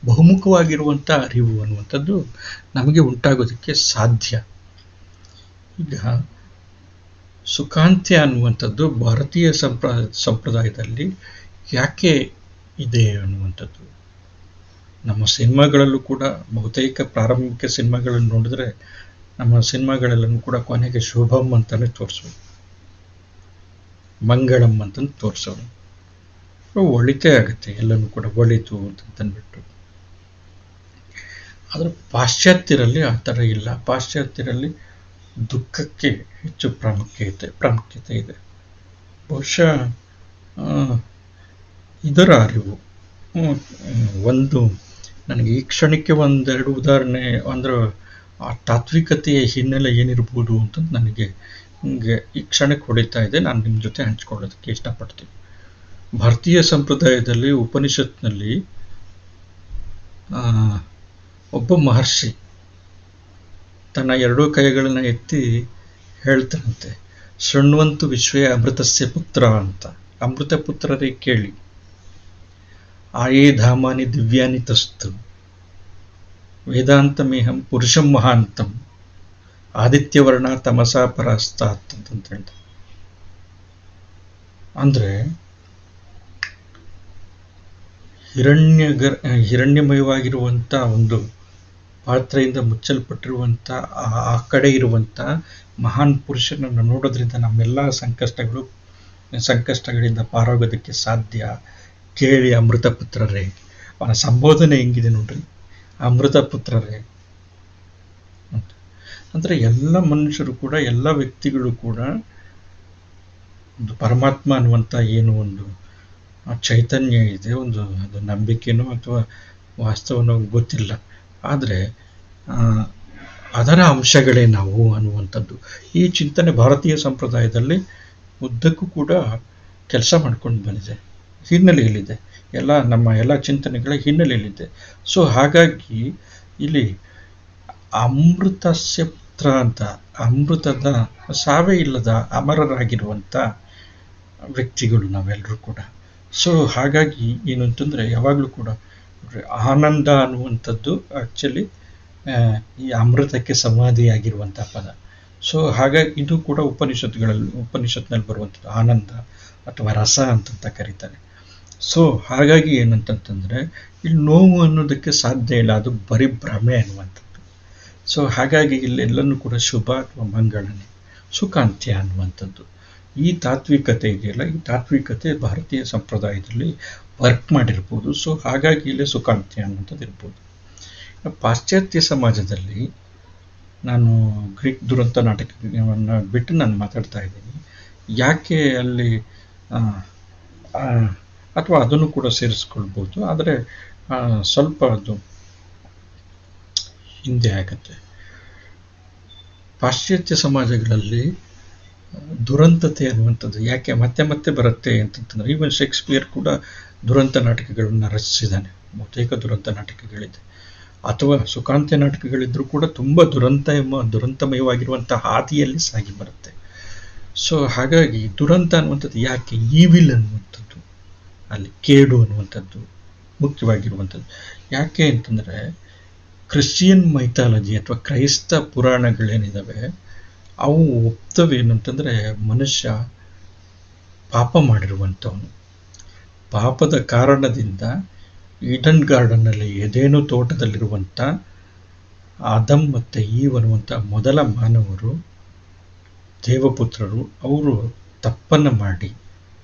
ಬಹುಮುಖವಾಗಿರುವಂಥ ಅರಿವು ಅನ್ನುವಂಥದ್ದು ನಮಗೆ ಉಂಟಾಗೋದಕ್ಕೆ ಸಾಧ್ಯ. ಈಗ ಸುಖಾಂತ್ಯ ಅನ್ನುವಂಥದ್ದು ಭಾರತೀಯ ಸಂಪ್ರದಾಯದಲ್ಲಿ ಯಾಕೆ ಇದೆ ಅನ್ನುವಂಥದ್ದು, ನಮ್ಮ ಸಿನಿಮಾಗಳಲ್ಲೂ ಕೂಡ ಬಹುತೇಕ ಪ್ರಾರಂಭಿಕ ಸಿನಿಮಾಗಳನ್ನು ನೋಡಿದ್ರೆ ನಮ್ಮ ಸಿನಿಮಾಗಳಲ್ಲೂ ಕೂಡ ಕೊನೆಗೆ ಶುಭಂ ಅಂತಲೇ ತೋರಿಸೋದು, ಮಂಗಳಂ ಅಂತಂದು ತೋರಿಸೋದು. ಒಳಿತೇ ಆಗುತ್ತೆ, ಎಲ್ಲನೂ ಕೂಡ ಒಳಿತು ಅಂತಂದ್ಬಿಟ್ಟು. ಆದರೆ ಪಾಶ್ಚಾತ್ಯರಲ್ಲಿ ಆ ಥರ ಇಲ್ಲ. ಪಾಶ್ಚಾತ್ಯರಲ್ಲಿ ದುಃಖಕ್ಕೆ ಹೆಚ್ಚು ಪ್ರಾಮುಖ್ಯತೆ ಇದೆ. ಬಹುಶಃ ಇದರ ಅರಿವು ಒಂದು ನನಗೆ ಈ ಕ್ಷಣಕ್ಕೆ ಒಂದೆರಡು ಉದಾಹರಣೆ ಅಂದ್ರೆ ಆ ತಾತ್ವಿಕತೆಯ ಹಿನ್ನೆಲೆ ಏನಿರ್ಬೋದು ಅಂತ ನನಗೆ ಈ ಕ್ಷಣಕ್ಕೆ ಹೊಡಿತಾ ಇದೆ. ನಾನು ನಿಮ್ಮ ಜೊತೆ ಹಂಚ್ಕೊಳ್ಳೋದಕ್ಕೆ ಇಷ್ಟಪಡ್ತೀನಿ. ಭಾರತೀಯ ಸಂಪ್ರದಾಯದಲ್ಲಿ ಉಪನಿಷತ್ನಲ್ಲಿ ಒಬ್ಬ ಮಹರ್ಷಿ ತನ್ನ ಎರಡೂ ಕೈಗಳನ್ನು ಎತ್ತಿ ಹೇಳ್ತಾನಂತೆ, ಶೃಣ್ವಂತು ವಿಶ್ವೇ ಅಮೃತಸ್ಯ ಪುತ್ರ ಅಂತ. ಅಮೃತ ಪುತ್ರರೇ ಕೇಳಿ, ಆಯೇ ಧಾಮಾನಿ ದಿವ್ಯಾನಿ ತಸ್ತು ವೇದಾಂತಮೇಹಂ ಪುರುಷಂ ಮಹಾಂತಂ ಆದಿತ್ಯವರ್ಣ ತಮಸಾ ಪರಾಸ್ತಾತ್ ಅಂತ ಹೇಳ್ತಾರೆ. ಅಂದ್ರೆ ಹಿರಣ್ಯಮಯವಾಗಿರುವಂಥ ಒಂದು ಪಾತ್ರೆಯಿಂದ ಮುಚ್ಚಲ್ಪಟ್ಟಿರುವಂಥ ಆ ಕಡೆ ಇರುವಂಥ ಮಹಾನ್ ಪುರುಷನನ್ನು ನೋಡೋದ್ರಿಂದ ನಮ್ಮೆಲ್ಲ ಸಂಕಷ್ಟಗಳಿಂದ ಪಾರಾಗೋದಕ್ಕೆ ಸಾಧ್ಯ. ಕೇಳಿ ಅಮೃತ ಪುತ್ರರೇ. ಅವನ ಸಂಬೋಧನೆ ಹೆಂಗಿದೆ ನೋಡ್ರಿ, ಅಮೃತ ಪುತ್ರರೇ ಅಂತ. ಅಂದರೆ ಎಲ್ಲ ಮನುಷ್ಯರು ಕೂಡ, ಎಲ್ಲ ವ್ಯಕ್ತಿಗಳು ಕೂಡ ಒಂದು ಪರಮಾತ್ಮ ಅನ್ನುವಂಥ ಏನು ಒಂದು ಚೈತನ್ಯ ಇದೆ, ಒಂದು ಅದು ನಂಬಿಕೆನೋ ಅಥವಾ ವಾಸ್ತವನೋ ಗೊತ್ತಿಲ್ಲ, ಆದರೆ ಅದರ ಅಂಶಗಳೇ ನಾವು ಅನ್ನುವಂಥದ್ದು ಈ ಚಿಂತನೆ ಭಾರತೀಯ ಸಂಪ್ರದಾಯದಲ್ಲಿ ಉದ್ದಕ್ಕೂ ಕೂಡ ಕೆಲಸ ಮಾಡ್ಕೊಂಡು ಬಂದಿದೆ, ಹಿನ್ನೆಲೆಯಲ್ಲಿದೆ. ನಮ್ಮ ಎಲ್ಲ ಚಿಂತನೆಗಳ ಹಿನ್ನೆಲೆಯಲ್ಲಿದೆ. ಸೊ ಹಾಗಾಗಿ ಇಲ್ಲಿ ಅಮೃತಸ್ಯ ಪುತ್ರ ಅಂತ, ಅಮೃತದ ಸಾವೇ ಇಲ್ಲದ ಅಮರರಾಗಿರುವಂಥ ವ್ಯಕ್ತಿಗಳು ನಾವೆಲ್ಲರೂ ಕೂಡ. ಸೊ ಹಾಗಾಗಿ ಏನು ಅಂತಂದರೆ ಯಾವಾಗಲೂ ಕೂಡ ಆನಂದ ಅನ್ನುವಂಥದ್ದು ಆ್ಯಕ್ಚುಲಿ ಈ ಅಮೃತಕ್ಕೆ ಸಮಾಧಿಯಾಗಿರುವಂಥ ಪದ. ಸೊ ಹಾಗಾಗಿ ಇದು ಕೂಡ ಉಪನಿಷತ್ನಲ್ಲಿ ಬರುವಂಥದ್ದು ಆನಂದ ಅಥವಾ ರಸ ಅಂತಂತ ಕರೀತಾರೆ. ಸೊ ಹಾಗಾಗಿ ಏನಂತಂತಂದರೆ ಇಲ್ಲಿ ನೋವು ಅನ್ನೋದಕ್ಕೆ ಸಾಧ್ಯ ಇಲ್ಲ, ಅದು ಬರೀ ಭ್ರಮೆ ಅನ್ನುವಂಥದ್ದು. ಸೊ ಹಾಗಾಗಿ ಇಲ್ಲೆಲ್ಲನೂ ಕೂಡ ಶುಭ ಅಥವಾ ಮಂಗಳನೆ, ಸುಖಾಂತ್ಯ ಅನ್ನುವಂಥದ್ದು. ಈ ತಾತ್ವಿಕತೆ ಇದೆಯಲ್ಲ, ಈ ತಾತ್ವಿಕತೆ ಭಾರತೀಯ ಸಂಪ್ರದಾಯದಲ್ಲಿ ವರ್ಕ್ ಮಾಡಿರ್ಬೋದು. ಸೊ ಹಾಗಾಗಿ ಇಲ್ಲೇ ಸುಖಾಂತ್ಯ ಅನ್ನುವಂಥದ್ದು ಇರ್ಬೋದು. ಪಾಶ್ಚಾತ್ಯ ಸಮಾಜದಲ್ಲಿ ನಾನು ಗ್ರೀಕ್ ದುರಂತ ನಾಟಕವನ್ನು ಬಿಟ್ಟು ನಾನು ಮಾತಾಡ್ತಾ ಇದ್ದೀನಿ. ಯಾಕೆ ಅಲ್ಲಿ ಅಥವಾ ಅದನ್ನು ಕೂಡ ಸೇರಿಸ್ಕೊಳ್ಬೋದು, ಆದರೆ ಸ್ವಲ್ಪ ಅದು ಹಿಂದೆ ಆಗುತ್ತೆ. ಪಾಶ್ಚಾತ್ಯ ಸಮಾಜಗಳಲ್ಲಿ ದುರಂತತೆ ಅನ್ನುವಂಥದ್ದು ಯಾಕೆ ಮತ್ತೆ ಮತ್ತೆ ಬರುತ್ತೆ ಅಂತಂತಂದರೆ ಈವನ್ ಶೇಕ್ಸ್ಪಿಯರ್ ಕೂಡ ದುರಂತ ನಾಟಕಗಳನ್ನು ರಚಿಸಿದ್ದಾನೆ. ಬಹುತೇಕ ದುರಂತ ನಾಟಕಗಳಿದೆ. ಅಥವಾ ಸುಖಾಂತ್ಯ ನಾಟಕಗಳಿದ್ರೂ ಕೂಡ ತುಂಬ ದುರಂತಮಯವಾಗಿರುವಂಥ ಹಾದಿಯಲ್ಲಿ ಸಾಗಿ ಬರುತ್ತೆ. ಸೊ ಹಾಗಾಗಿ ದುರಂತ ಅನ್ನುವಂಥದ್ದು ಯಾಕೆ, ಈವಿಲ್ ಅನ್ನುವಂಥದ್ದು, ಅಲ್ಲಿ ಕೇಡು ಅನ್ನುವಂಥದ್ದು ಮುಖ್ಯವಾಗಿರುವಂಥದ್ದು. ಯಾಕೆ ಅಂತಂದರೆ ಕ್ರಿಶ್ಚಿಯನ್ ಮೈಥಾಲಜಿ ಅಥವಾ ಕ್ರೈಸ್ತ ಪುರಾಣಗಳೇನಿದ್ದಾವೆ ಅವು ಒಪ್ತವೇನಂತಂದರೆ ಮನುಷ್ಯ ಪಾಪ ಮಾಡಿರುವಂಥವನು. ಪಾಪದ ಕಾರಣದಿಂದ ಈಡನ್ ಗಾರ್ಡನ್ನಲ್ಲಿ ಏದೇನೋ ತೋಟದಲ್ಲಿರುವಂಥ ಆದಮ್ ಮತ್ತು ಈವ್ ಅನ್ನುವಂಥ ಮೊದಲ ಮಾನವರು, ದೇವಪುತ್ರರು, ಅವರು ತಪ್ಪನ್ನು ಮಾಡಿ,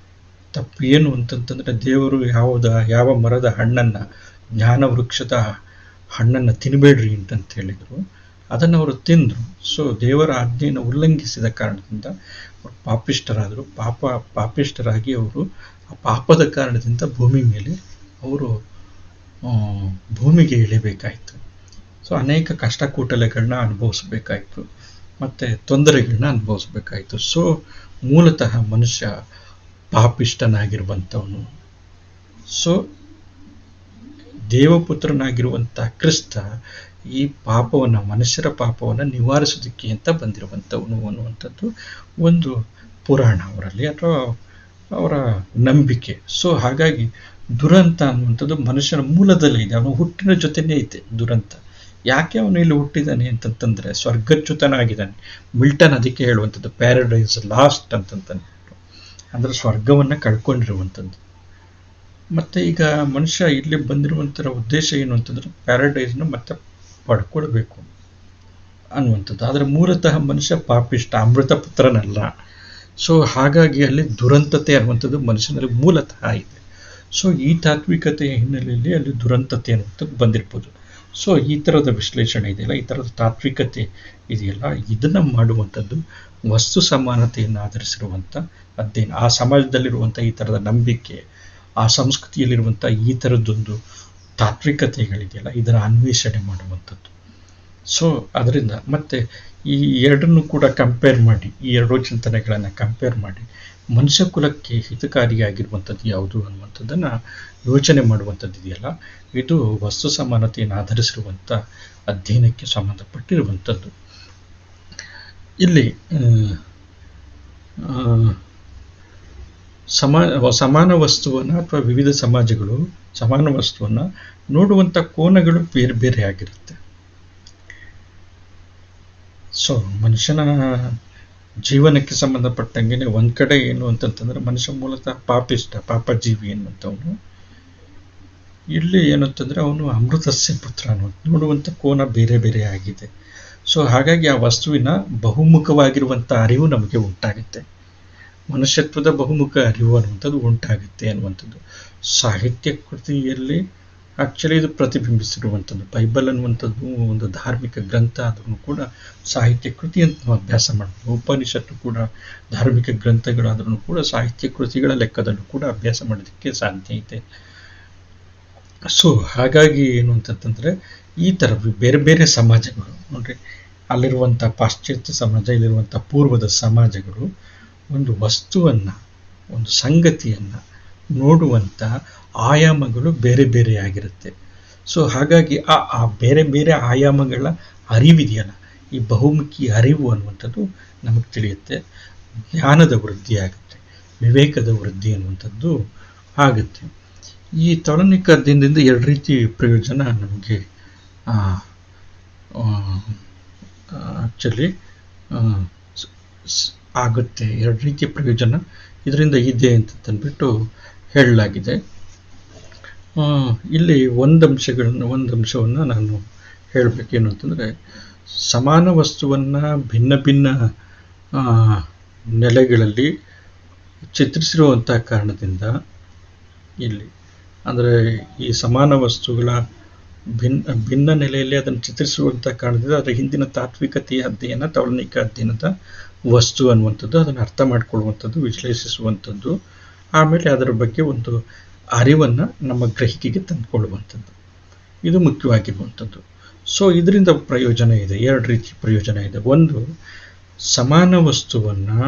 ತಪ್ಪು ಏನು ಅಂತಂತಂದರೆ ದೇವರು ಯಾವ ಮರದ ಹಣ್ಣನ್ನು, ಜ್ಞಾನ ವೃಕ್ಷದ ಹಣ್ಣನ್ನು ತಿನ್ನಬೇಡ್ರಿ ಅಂತಂತ ಹೇಳಿದರು. ಅದನ್ನು ಅವರು ತಿಂದರು. ಸೊ ದೇವರ ಆಜ್ಞೆಯನ್ನು ಉಲ್ಲಂಘಿಸಿದ ಕಾರಣದಿಂದ ಅವರು ಪಾಪಿಷ್ಠರಾದರು. ಪಾಪಿಷ್ಠರಾಗಿ ಅವರು ಆ ಪಾಪದ ಕಾರಣದಿಂದ ಭೂಮಿ ಮೇಲೆ ಅವರು ಭೂಮಿಗೆ ಇಳಿಬೇಕಾಯಿತು. ಸೊ ಅನೇಕ ಕಷ್ಟಕೂಟಲೆಗಳನ್ನ ಅನುಭವಿಸ್ಬೇಕಾಯಿತು ಮತ್ತು ತೊಂದರೆಗಳನ್ನ ಅನುಭವಿಸ್ಬೇಕಾಯಿತು. ಸೊ ಮೂಲತಃ ಮನುಷ್ಯ ಪಾಪಿಷ್ಠನಾಗಿರುವಂಥವನು. ಸೊ ದೇವಪುತ್ರನಾಗಿರುವಂಥ ಕ್ರಿಸ್ತ ಈ ಪಾಪವನ್ನು, ಮನುಷ್ಯರ ಪಾಪವನ್ನು ನಿವಾರಿಸೋದಕ್ಕೆ ಅಂತ ಬಂದಿರುವಂಥವನು ಅನ್ನುವಂಥದ್ದು ಒಂದು ಪುರಾಣ ಅವರಲ್ಲಿ ಅಥವಾ ಅವರ ನಂಬಿಕೆ. ಸೊ ಹಾಗಾಗಿ ದುರಂತ ಅನ್ನುವಂಥದ್ದು ಮನುಷ್ಯನ ಮೂಲದಲ್ಲೇ ಇದೆ, ಅವನು ಹುಟ್ಟಿನ ಜೊತೆನೇ ಐತೆ ದುರಂತ. ಯಾಕೆ ಅವನು ಇಲ್ಲಿ ಹುಟ್ಟಿದ್ದಾನೆ ಅಂತಂತಂದರೆ ಸ್ವರ್ಗಚ್ಯುತನಾಗಿದ್ದಾನೆ. ಮಿಲ್ಟನ್ ಅದಕ್ಕೆ ಹೇಳುವಂಥದ್ದು ಪ್ಯಾರಡೈಸ್ ಲಾಸ್ಟ್ ಅಂತಂತಾನೆ, ಅಂದರೆ ಸ್ವರ್ಗವನ್ನು ಕಳ್ಕೊಂಡಿರುವಂಥದ್ದು. ಮತ್ತು ಈಗ ಮನುಷ್ಯ ಇಲ್ಲಿ ಬಂದಿರುವಂಥ ಉದ್ದೇಶ ಏನು ಅಂತಂದರೆ ಪ್ಯಾರಡೈಸ್ನ ಮತ್ತೆ ಪಡ್ಕೊಳ್ಬೇಕು ಅನ್ನುವಂಥದ್ದು. ಆದರೆ ಮೂಲತಃ ಮನುಷ್ಯ ಪಾಪಿಷ್ಟ, ಅಮೃತ ಪುತ್ರನಲ್ಲ. ಸೊ ಹಾಗಾಗಿ ಅಲ್ಲಿ ದುರಂತತೆ ಅನ್ನುವಂಥದ್ದು ಮನುಷ್ಯನಲ್ಲಿ ಮೂಲತಃ ಇದೆ. ಸೊ ಈ ತಾತ್ವಿಕತೆಯ ಹಿನ್ನೆಲೆಯಲ್ಲಿ ಅಲ್ಲಿ ದುರಂತತೆ ಅನ್ನುವಂಥದ್ದು ಬಂದಿರ್ಬೋದು. ಸೊ ಈ ಥರದ ವಿಶ್ಲೇಷಣೆ ಇದೆಯಲ್ಲ, ಈ ಥರದ ತಾತ್ವಿಕತೆ ಇದೆಯಲ್ಲ, ಇದನ್ನು ಮಾಡುವಂಥದ್ದು ವಸ್ತು ಸಮಾನತೆಯನ್ನು ಆಧರಿಸಿರುವಂಥ ಅಧ್ಯಯನ. ಆ ಸಮಾಜದಲ್ಲಿರುವಂಥ ಈ ಥರದ ನಂಬಿಕೆ, ಆ ಸಂಸ್ಕೃತಿಯಲ್ಲಿರುವಂಥ ಈ ಥರದ್ದೊಂದು ತಾತ್ವಿಕತೆಗಳಿದೆಯಲ್ಲ, ಇದರ ಅನ್ವೇಷಣೆ ಮಾಡುವಂಥದ್ದು. ಸೊ ಅದರಿಂದ ಮತ್ತೆ ಈ ಎರಡನ್ನೂ ಕೂಡ ಕಂಪೇರ್ ಮಾಡಿ, ಈ ಎರಡೂ ಚಿಂತನೆಗಳನ್ನು ಕಂಪೇರ್ ಮಾಡಿ ಮನುಷ್ಯ ಕುಲಕ್ಕೆ ಹಿತಕಾರಿಯಾಗಿರುವಂಥದ್ದು ಯಾವುದು ಅನ್ನುವಂಥದ್ದನ್ನು ಯೋಚನೆ ಮಾಡುವಂಥದ್ದು ಇದೆಯಲ್ಲ, ಇದು ವಸ್ತು ಸಮಾನತೆಯನ್ನು ಆಧರಿಸಿರುವಂಥ ಅಧ್ಯಯನಕ್ಕೆ ಸಂಬಂಧಪಟ್ಟಿರುವಂಥದ್ದು. ಇಲ್ಲಿ ಸಮಾನ ವಸ್ತುವನ್ನು ಅಥವಾ ವಿವಿಧ ಸಮಾಜಗಳು ಸಮಾನ ವಸ್ತುವನ್ನು ನೋಡುವಂಥ ಕೋನಗಳು ಬೇರೆ ಬೇರೆ ಆಗಿರುತ್ತೆ. ಸೊ ಮನುಷ್ಯನ ಜೀವನಕ್ಕೆ ಸಂಬಂಧಪಟ್ಟಂಗೆ ಒಂದು ಕಡೆ ಏನು ಅಂತಂತಂದರೆ ಮನುಷ್ಯ ಮೂಲತಃ ಪಾಪಜೀವಿ ಎನ್ನುವಂಥವನು. ಇಲ್ಲಿ ಏನಂತಂದರೆ ಅವನು ಅಮೃತಸ್ಯ ಪುತ್ರ ಅನ್ನೋದು ನೋಡುವಂಥ ಕೋನ ಬೇರೆ ಬೇರೆ ಆಗಿದೆ. ಸೊ ಹಾಗಾಗಿ ಆ ವಸ್ತುವಿನ ಬಹುಮುಖವಾಗಿರುವಂಥ ಅರಿವು ನಮಗೆ ಉಂಟಾಗುತ್ತೆ. ಮನುಷ್ಯತ್ವದ ಬಹುಮುಖ ಅರಿವು ಅನ್ನುವಂಥದ್ದು ಉಂಟಾಗುತ್ತೆ ಅನ್ನುವಂಥದ್ದು ಸಾಹಿತ್ಯ ಕೃತಿಯಲ್ಲಿ ಆ್ಯಕ್ಚುಲಿ ಇದು ಪ್ರತಿಬಿಂಬಿಸಿರುವಂಥದ್ದು. ಬೈಬಲ್ ಅನ್ನುವಂಥದ್ದು ಒಂದು ಧಾರ್ಮಿಕ ಗ್ರಂಥ ಆದ್ರೂ ಕೂಡ ಸಾಹಿತ್ಯ ಕೃತಿ ಅಂತ ನಾವು ಅಭ್ಯಾಸ ಮಾಡ್ಬೋದು. ಉಪನಿಷತ್ತು ಕೂಡ ಧಾರ್ಮಿಕ ಗ್ರಂಥಗಳಾದ್ರೂ ಕೂಡ ಸಾಹಿತ್ಯ ಕೃತಿಗಳ ಲೆಕ್ಕದಲ್ಲೂ ಕೂಡ ಅಭ್ಯಾಸ ಮಾಡೋದಕ್ಕೆ ಸಾಧ್ಯ ಇದೆ. ಸೊ ಹಾಗಾಗಿ ಏನು ಅಂತಂತಂದರೆ ಈ ಥರ ಬೇರೆ ಬೇರೆ ಸಮಾಜಗಳು ನೋಡ್ರಿ, ಅಲ್ಲಿರುವಂಥ ಪಾಶ್ಚಾತ್ಯ ಸಮಾಜ, ಇಲ್ಲಿರುವಂಥ ಪೂರ್ವದ ಸಮಾಜಗಳು ಒಂದು ವಸ್ತುವನ್ನು, ಒಂದು ಸಂಗತಿಯನ್ನು ನೋಡುವಂಥ ಆಯಾಮಗಳು ಬೇರೆ ಬೇರೆ ಆಗಿರುತ್ತೆ. ಸೊ ಹಾಗಾಗಿ ಆ ಬೇರೆ ಬೇರೆ ಆಯಾಮಗಳ ಅರಿವಿದೆಯಲ್ಲ, ಈ ಬಹುಮುಖಿ ಅರಿವು ಅನ್ನುವಂಥದ್ದು ನಮಗೆ ತಿಳಿಯುತ್ತೆ. ಜ್ಞಾನದ ವೃದ್ಧಿ ಆಗುತ್ತೆ, ವಿವೇಕದ ವೃದ್ಧಿ ಅನ್ನುವಂಥದ್ದು ಆಗುತ್ತೆ. ಈ ತೌಲನಿಕ ಅಧ್ಯಯನದಿಂದ ಎರಡು ರೀತಿ ಪ್ರಯೋಜನ ನಮಗೆ ಆ್ಯಕ್ಚುಲಿ ಆಗುತ್ತೆ. ಎರಡು ರೀತಿಯ ಪ್ರಯೋಜನ ಇದರಿಂದ ಇದೆ ಅಂತ ತಂದ್ಬಿಟ್ಟು ಹೇಳಲಾಗಿದೆ. ಇಲ್ಲಿ ಒಂದು ಅಂಶವನ್ನು ನಾನು ಹೇಳಬೇಕೇನು ಅಂತಂದರೆ, ಸಮಾನ ವಸ್ತುವನ್ನು ಭಿನ್ನ ಭಿನ್ನ ನೆಲೆಗಳಲ್ಲಿ ಚಿತ್ರಿಸಿರುವಂಥ ಕಾರಣದಿಂದ ಇಲ್ಲಿ ಅಂದರೆ ಈ ಸಮಾನ ವಸ್ತುಗಳ ಭಿನ್ನ ನೆಲೆಯಲ್ಲಿ ಅದನ್ನು ಚಿತ್ರಿಸುವಂಥ ಕಾರಣದಿಂದ ಅದರ ಹಿಂದಿನ ತಾತ್ವಿಕತೆಯ ಅಧ್ಯಯನ, ತೌಲನಿಕ ಅಧ್ಯಯನದ ವಸ್ತು ಅನ್ನುವಂಥದ್ದು, ಅದನ್ನು ಅರ್ಥ ಮಾಡಿಕೊಳ್ಳುವಂಥದ್ದು, ವಿಶ್ಲೇಷಿಸುವಂಥದ್ದು, ಆಮೇಲೆ ಅದರ ಬಗ್ಗೆ ಒಂದು ಅರಿವನ್ನು ನಮ್ಮ ಗ್ರಹಿಕೆಗೆ ತಂದುಕೊಳ್ಳುವಂಥದ್ದು, ಇದು ಮುಖ್ಯವಾಗಿರುವಂಥದ್ದು. ಸೊ ಇದರಿಂದ ಪ್ರಯೋಜನ ಇದೆ, ಎರಡು ರೀತಿ ಪ್ರಯೋಜನ ಇದೆ. ಒಂದು, ಸಮಾನ ವಸ್ತುವನ್ನು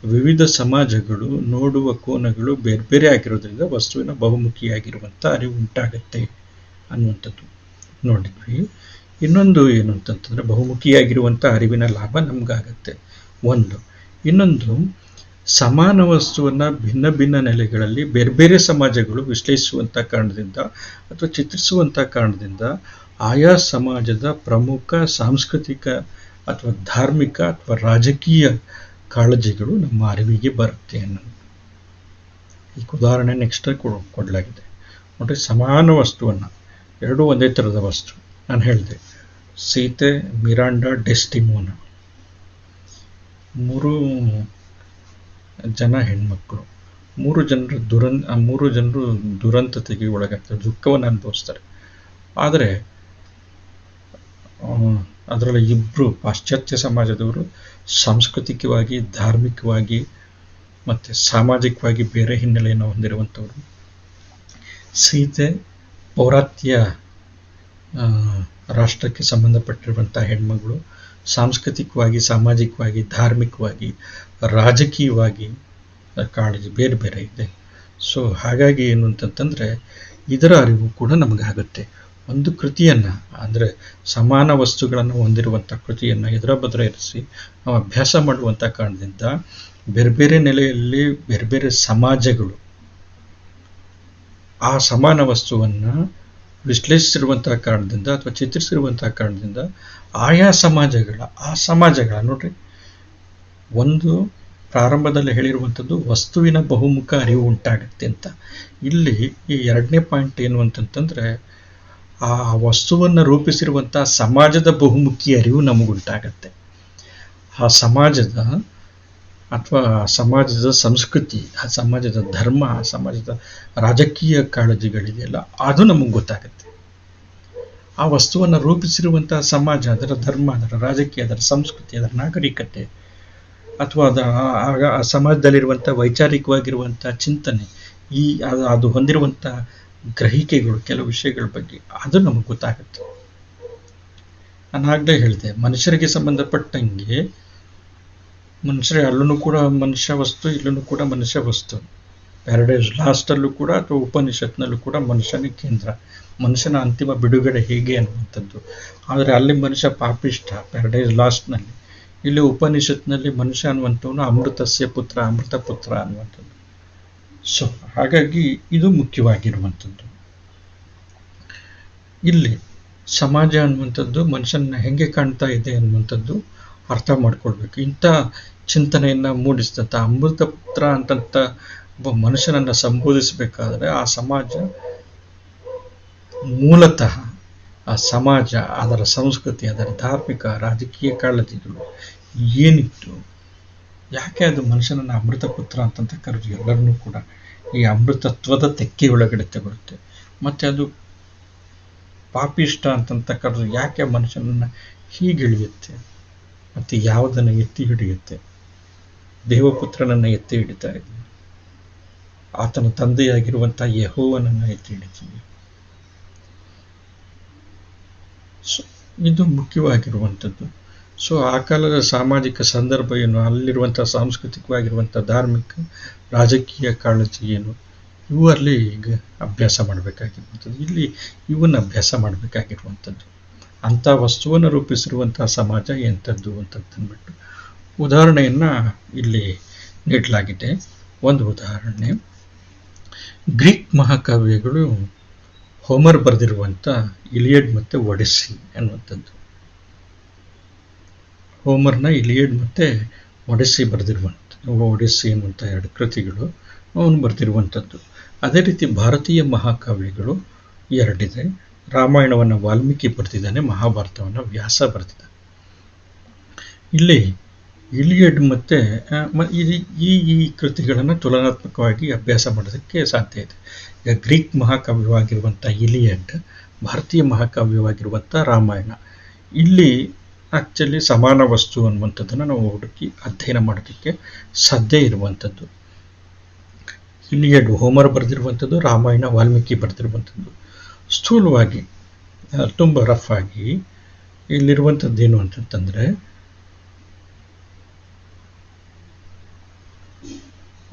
ವಿವಿಧ ಸಮಾಜಗಳು ನೋಡುವ ಕೋನಗಳು ಬೇರೆ ಬೇರೆ ಆಗಿರೋದ್ರಿಂದ ವಸ್ತುವಿನ ಬಹುಮುಖಿಯಾಗಿರುವಂಥ ಅರಿವು ಉಂಟಾಗತ್ತೆ ಅನ್ನುವಂಥದ್ದು ನೋಡಿದ್ವಿ. ಇನ್ನೊಂದು ಏನು ಅಂತಂತಂದರೆ, ಬಹುಮುಖಿಯಾಗಿರುವಂಥ ಅರಿವಿನ ಲಾಭ ನಮಗಾಗತ್ತೆ ಒಂದು. ಇನ್ನೊಂದು, ಸಮಾನ ವಸ್ತುವನ್ನು ಭಿನ್ನ ಭಿನ್ನ ನೆಲೆಗಳಲ್ಲಿ ಬೇರೆ ಬೇರೆ ಸಮಾಜಗಳು ವಿಶ್ಲೇಷಿಸುವಂಥ ಕಾರಣದಿಂದ ಅಥವಾ ಚಿತ್ರಿಸುವಂಥ ಕಾರಣದಿಂದ ಆಯಾ ಸಮಾಜದ ಪ್ರಮುಖ ಸಾಂಸ್ಕೃತಿಕ ಅಥವಾ ಧಾರ್ಮಿಕ ಅಥವಾ ರಾಜಕೀಯ ಕಾಳಜಿಗಳು ನಮ್ಮ ಅರಿವಿಗೆ ಬರುತ್ತೆ ಅನ್ನೋದು. ಈಗ ಉದಾಹರಣೆ ನೆಕ್ಸ್ಟ್ ಕೊಡಲಾಗಿದೆ ನೋಡ್ರಿ. ಸಮಾನ ವಸ್ತುವನ್ನು, ಎರಡೂ ಒಂದೇ ಥರದ ವಸ್ತು. ನಾನು ಹೇಳಿದೆ ಸೀತೆ, ಮಿರಾಂಡಾ, ಡೆಸ್ಟಿಮೋನ, 3 ಜನ ಹೆಣ್ಮಕ್ಳು. 3 ಜನರು ದುರಂತತೆಗೆ ಒಳಗಾಗ್ತಾರೆ, ದುಃಖವನ್ನು ಅನುಭವಿಸ್ತಾರೆ. ಆದರೆ ಅದರಲ್ಲಿ 2 ಪಾಶ್ಚಾತ್ಯ ಸಮಾಜದವರು ಸಾಂಸ್ಕೃತಿಕವಾಗಿ, ಧಾರ್ಮಿಕವಾಗಿ ಮತ್ತು ಸಾಮಾಜಿಕವಾಗಿ ಬೇರೆ ಹಿನ್ನೆಲೆಯನ್ನು ಹೊಂದಿರುವಂಥವ್ರು. ಸೀತೆ ಪೌರಾತ್ಯ ರಾಷ್ಟ್ರಕ್ಕೆ ಸಂಬಂಧಪಟ್ಟಿರುವಂಥ ಹೆಣ್ಮಗಳು, ಸಾಂಸ್ಕೃತಿಕವಾಗಿ, ಸಾಮಾಜಿಕವಾಗಿ, ಧಾರ್ಮಿಕವಾಗಿ, ರಾಜಕೀಯವಾಗಿ ಕಾಳಜಿ ಬೇರೆ ಬೇರೆ ಇದೆ. ಸೊ ಹಾಗಾಗಿ ಏನು ಅಂತಂತಂದರೆ, ಇದರ ಅರಿವು ಕೂಡ ನಮಗಾಗುತ್ತೆ. ಒಂದು ಕೃತಿಯನ್ನು, ಅಂದರೆ ಸಮಾನ ವಸ್ತುಗಳನ್ನು ಹೊಂದಿರುವಂಥ ಕೃತಿಯನ್ನು ಎದುರ ಬದ್ರ ಇರಿಸಿ ನಾವು ಅಭ್ಯಾಸ ಮಾಡುವಂಥ ಕಾರಣದಿಂದ ಬೇರೆ ಬೇರೆ ನೆಲೆಯಲ್ಲಿ ಬೇರೆ ಬೇರೆ ಸಮಾಜಗಳು ಆ ಸಮಾನ ವಸ್ತುವನ್ನು ವಿಶ್ಲೇಷಿಸಿರುವಂತಹ ಕಾರಣದಿಂದ ಅಥವಾ ಚಿತ್ರಿಸಿರುವಂತಹ ಕಾರಣದಿಂದ ಆಯಾ ಸಮಾಜಗಳ ನೋಡ್ರಿ, ಒಂದು ಪ್ರಾರಂಭದಲ್ಲಿ ಹೇಳಿರುವಂಥದ್ದು ವಸ್ತುವಿನ ಬಹುಮುಖ ಅರಿವು ಉಂಟಾಗುತ್ತೆ ಅಂತ. ಇಲ್ಲಿ ಈ 2ನೇ ಪಾಯಿಂಟ್ ಏನು ಅಂತಂತಂದರೆ, ಆ ವಸ್ತುವನ್ನು ರೂಪಿಸಿರುವಂಥ ಸಮಾಜದ ಬಹುಮುಖಿ ಅರಿವು ನಮಗುಂಟಾಗತ್ತೆ. ಆ ಸಮಾಜದ ಅಥವಾ ಸಮಾಜದ ಸಂಸ್ಕೃತಿ, ಆ ಸಮಾಜದ ಧರ್ಮ, ಆ ಸಮಾಜದ ರಾಜಕೀಯ ಕಾಳಜಿಗಳಿದೆಯಲ್ಲ, ಅದು ನಮಗೆ ಗೊತ್ತಾಗುತ್ತೆ. ಆ ವಸ್ತುವನ್ನು ರೂಪಿಸಿರುವಂಥ ಸಮಾಜ, ಅದರ ಧರ್ಮ, ಅದರ ರಾಜಕೀಯ, ಅದರ ಸಂಸ್ಕೃತಿ, ಅದರ ನಾಗರಿಕತೆ, ಅಥವಾ ಆ ಸಮಾಜದಲ್ಲಿರುವಂಥ ವೈಚಾರಿಕವಾಗಿರುವಂಥ ಚಿಂತನೆ, ಅದು ಹೊಂದಿರುವಂಥ ಗ್ರಹಿಕೆಗಳು, ಕೆಲವು ವಿಷಯಗಳ ಬಗ್ಗೆ ಅದು ನಮಗೆ ಗೊತ್ತಾಗುತ್ತೆ. ನಾನು ಆಗಲೇ ಹೇಳಿದೆ, ಮನುಷ್ಯರಿಗೆ ಸಂಬಂಧಪಟ್ಟಂಗೆ ಅಲ್ಲೂ ಕೂಡ ಮನುಷ್ಯ ವಸ್ತು, ಇಲ್ಲೂ ಕೂಡ ಮನುಷ್ಯ ವಸ್ತು. ಪ್ಯಾರಡೈಸ್ ಲಾಸ್ಟಲ್ಲೂ ಕೂಡ ಅಥವಾ ಉಪನಿಷತ್ನಲ್ಲೂ ಕೂಡ ಮನುಷ್ಯನೇ ಕೇಂದ್ರ, ಮನುಷ್ಯನ ಅಂತಿಮ ಬಿಡುಗಡೆ ಹೇಗೆ ಅನ್ನುವಂಥದ್ದು. ಆದರೆ ಅಲ್ಲಿ ಮನುಷ್ಯ ಪಾಪಿಷ್ಠ ಪ್ಯಾರಡೈಸ್ ಲಾಸ್ಟ್ನಲ್ಲಿ. ಇಲ್ಲಿ ಉಪನಿಷತ್ನಲ್ಲಿ ಮನುಷ್ಯ ಅನ್ನುವಂಥವನು ಅಮೃತಸ್ಯ ಪುತ್ರ, ಅಮೃತ ಪುತ್ರ ಅನ್ನುವಂಥದ್ದು. ಸೊ ಹಾಗಾಗಿ ಇದು ಮುಖ್ಯವಾಗಿರುವಂಥದ್ದು. ಇಲ್ಲಿ ಸಮಾಜ ಅನ್ನುವಂಥದ್ದು ಮನುಷ್ಯನ ಹೆಂಗೆ ಕಾಣ್ತಾ ಇದೆ ಅನ್ನುವಂಥದ್ದು ಅರ್ಥ ಮಾಡ್ಕೊಳ್ಬೇಕು. ಇಂಥ ಚಿಂತನೆಯನ್ನು ಮೂಡಿಸಿದಂಥ ಅಮೃತ ಪುತ್ರ ಅಂತಂತ ಒಬ್ಬ ಮನುಷ್ಯನನ್ನು ಸಂಬೋಧಿಸಬೇಕಾದ್ರೆ ಆ ಸಮಾಜ ಮೂಲತಃ, ಆ ಸಮಾಜ, ಅದರ ಸಂಸ್ಕೃತಿ, ಅದರ ಧಾರ್ಮಿಕ ರಾಜಕೀಯ ಕಾಳಜಿಗಳು ಏನಿತ್ತು, ಯಾಕೆ ಅದು ಮನುಷ್ಯನನ್ನು ಅಮೃತ ಪುತ್ರ ಅಂತಂತ ಕರೆದು ಎಲ್ಲರನ್ನೂ ಕೂಡ ಈ ಅಮೃತತ್ವದ ತೆಕ್ಕೆ ಒಳಗಡೆ ತಗೊಳುತ್ತೆ. ಮತ್ತು ಅದು ಪಾಪಿಷ್ಟ ಅಂತಂತ ಕರೆದು ಯಾಕೆ ಮನುಷ್ಯನನ್ನು ಹೀಗಿಳಿಯುತ್ತೆ, ಮತ್ತು ಯಾವುದನ್ನು ಎತ್ತಿ ಹಿಡಿಯುತ್ತೆ? ದೇವಪುತ್ರನನ್ನು ಎತ್ತಿ ಹಿಡಿತಾ ಇದೆ, ಆತನ ತಂದೆಯಾಗಿರುವಂಥ ಯೆಹೋವನನ್ನು ಎತ್ತಿ ಹಿಡಿತೀವಿ. ಸೊ ಇದು ಮುಖ್ಯವಾಗಿರುವಂಥದ್ದು. ಸೊ ಆ ಕಾಲದ ಸಾಮಾಜಿಕ ಸಂದರ್ಭ ಏನು, ಅಲ್ಲಿರುವಂಥ ಸಾಂಸ್ಕೃತಿಕವಾಗಿರುವಂಥ ಧಾರ್ಮಿಕ ರಾಜಕೀಯ ಕಾಳಜಿ ಏನು, ಇವು ಅಲ್ಲಿ ಈಗ ಅಭ್ಯಾಸ ಮಾಡಬೇಕಾಗಿರುವಂಥದ್ದು. ಇಲ್ಲಿ ಇವನ್ನು ಅಭ್ಯಾಸ ಮಾಡಬೇಕಾಗಿರುವಂಥದ್ದು. ಅಂಥ ವಸ್ತುವನ್ನು ರೂಪಿಸಿರುವಂಥ ಸಮಾಜ ಎಂಥದ್ದು ಅಂತಂದ್ಬಿಟ್ಟು ಉದಾಹರಣೆಯನ್ನು ಇಲ್ಲಿ ನೀಡಲಾಗಿದೆ. ಒಂದು ಉದಾಹರಣೆ, ಗ್ರೀಕ್ ಮಹಾಕಾವ್ಯಗಳು ಹೋಮರ್ ಬರೆದಿರುವಂಥ ಇಲಿಯಡ್ ಮತ್ತು ಒಡಿಸ್ಸಿ ಅನ್ನುವಂಥದ್ದು. ಹೋಮರ್ನ ಇಲಿಯಡ್ ಮತ್ತು ಒಡಿಸ್ಸಿ ಬರೆದಿರುವಂಥದ್ದು, ಒಡಿಸ್ಸಿ ಅನ್ನುವಂಥ 2 ಕೃತಿಗಳು ಅವನು ಬರೆದಿರುವಂಥದ್ದು. ಅದೇ ರೀತಿ ಭಾರತೀಯ ಮಹಾಕಾವ್ಯಗಳು 2 ಇದೆ. ರಾಮಾಯಣವನ್ನು ವಾಲ್ಮೀಕಿ ಬರೆದಿದ್ದಾನೆ, ಮಹಾಭಾರತವನ್ನು ವ್ಯಾಸ ಬರೆದಿದ್ದಾನೆ. ಇಲ್ಲಿ ಇಲಿಯಡ್ ಮತ್ತು ಈ ಕೃತಿಗಳನ್ನು ತುಲನಾತ್ಮಕವಾಗಿ ಅಭ್ಯಾಸ ಮಾಡೋದಕ್ಕೆ ಸಾಧ್ಯ ಇದೆ. ಈಗ ಗ್ರೀಕ್ ಮಹಾಕಾವ್ಯವಾಗಿರುವಂಥ ಇಲಿಯಡ್, ಭಾರತೀಯ ಮಹಾಕಾವ್ಯವಾಗಿರುವಂಥ ರಾಮಾಯಣ, ಇಲ್ಲಿ ಆ್ಯಕ್ಚುಲಿ ಸಮಾನ ವಸ್ತು ಅನ್ನುವಂಥದ್ದನ್ನು ನಾವು ಹುಡುಕಿ ಅಧ್ಯಯನ ಮಾಡೋದಕ್ಕೆ ಸಾಧ್ಯ ಇರುವಂಥದ್ದು. ಇಲಿಯಡ್ ಹೋಮರ್ ಬರೆದಿರುವಂಥದ್ದು, ರಾಮಾಯಣ ವಾಲ್ಮೀಕಿ ಬರೆದಿರುವಂಥದ್ದು. ಸ್ಥೂಲವಾಗಿ ತುಂಬ ರಫ್ ಆಗಿ ಇಲ್ಲಿರುವಂಥದ್ದೇನು ಅಂತಂತಂದರೆ,